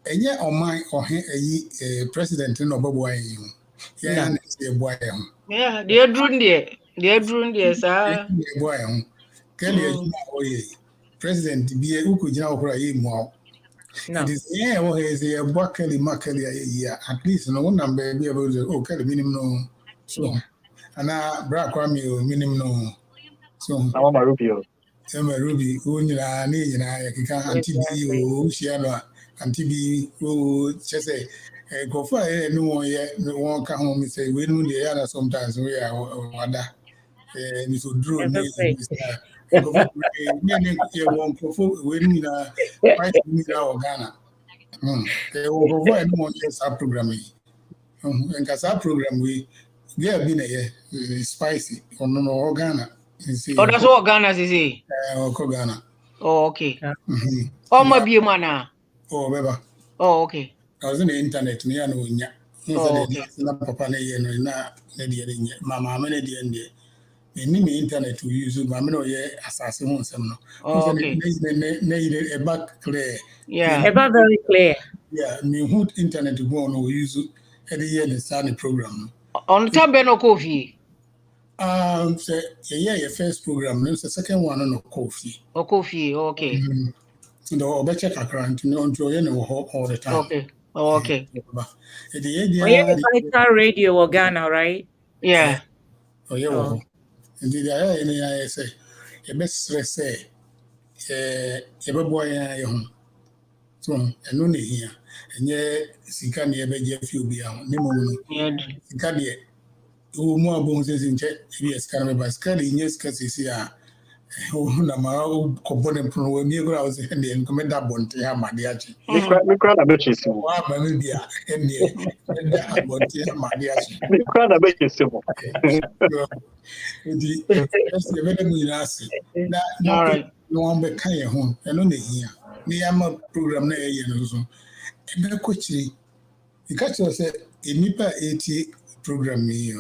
Enye oman ohe ayi president no bobo ayi ya na se boy hom yeah they drone there sir boy hom can you oye president bi e ukujina okura yi mu it is yeah what is a buckle makali ayi at least no number be able to okay minimum no so ana bra kwami o minimum no so Mama Rubio Ruby unyira na nyina ya kika anti bi o hia no anti bi o chese go for no one can home say we no dey sometimes we are wada mi so draw na go for me one go we no na fight me na Ghana go for no one yes program and ka program we there be na spicy on no Ghana. Oh, that's what Ghana is. Ghana. Oh, okay. Oh, my be mana. Oh, beba. Oh, okay. I was in the internet. Me and Unya. Okay. Na papa na ye no na de nye. Mama me de ende. Me internet to use. Mama no ye asase ho nsem no. Okay. Ne back clear. Yeah. Eba very clear. Yeah, me who internet go on we use every year the study program. On time be no coffee. Say your first program, then the second one on coffee. Oh, coffee, okay. So the obeche kakra nti no nti oye no all the time. Okay. Oh, okay. Vital Radio or Ghana, right? Yeah. Oh, yeah. Oh. And the I say, a best stress say, a boy, so, and only here, and yeah, Sika near Beja few be out, Nemo, Sika, who more bones in check, yes, Carmen by Scally, yes, because you see, Namaro, component pro, near house, and then comment that one to Madiachi. We cried a bit simple. Maybe, and yeah, Madiachi. We cried a bit simple. The very much that no one be kind home, and only here. Me, I'm a program na so. And the question, the catcher said, a NIPA 80 program me,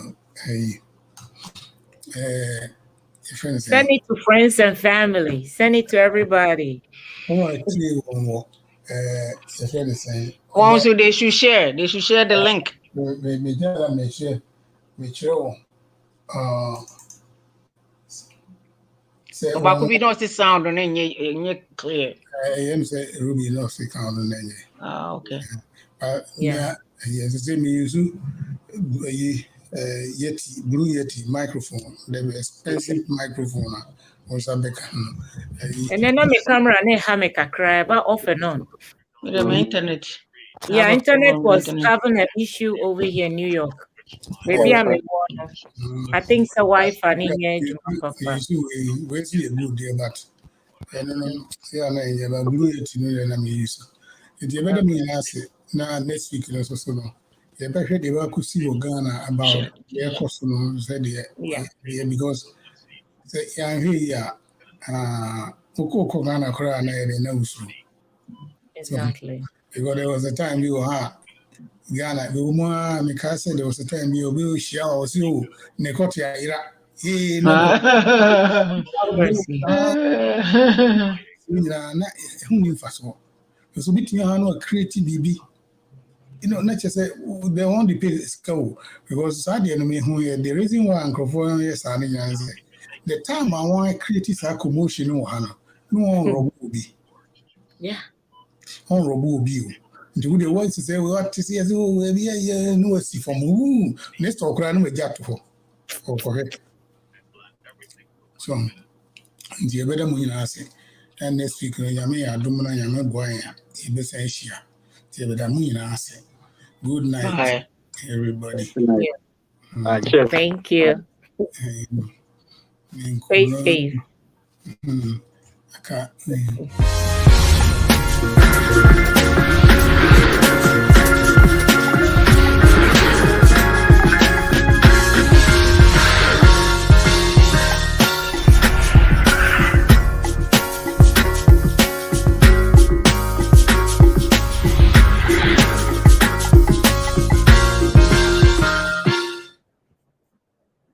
send it to friends and family. Send it to everybody. Oh, actually, one more. Also, they should share. They should share the link. Me share. But could be not the sound on any clear. I am say Ruby lost the count on any. Ah, okay. Yeah, yes, the same use Yeti, Blue Yeti microphone, the expensive microphone. And then on the camera, I have a cry, but off and on. The internet. Yeah, internet was having an issue over here in New York. Maybe I'm a I think it's a Wi-Fi in here. Where's the good dear, but I don't know. Yeah, but Blue Yeti, and I'm used. If you better me ask it now next week, also so long. You better they were to see Ghana about their costume, said yeah, because yeah, here, Oko Ghana Korea, exactly. Because there was a time we were Ghana, the woman, the said there was a time we were shower, so Nekotia, so between a creative BB. You know, not just say they want to pay school because I didn't know who the reason why I'm yes, I the time I want to create a commotion, no one be. Yeah. On Robo Bill. Do the ones to say, what to see as well, yeah, no, see from who next talk around with that for it. So, the better moon answer. And next week, I may have done my young boy, he be saying, the better moon answer. Good night, everybody. Thank you. Stay safe. I can't.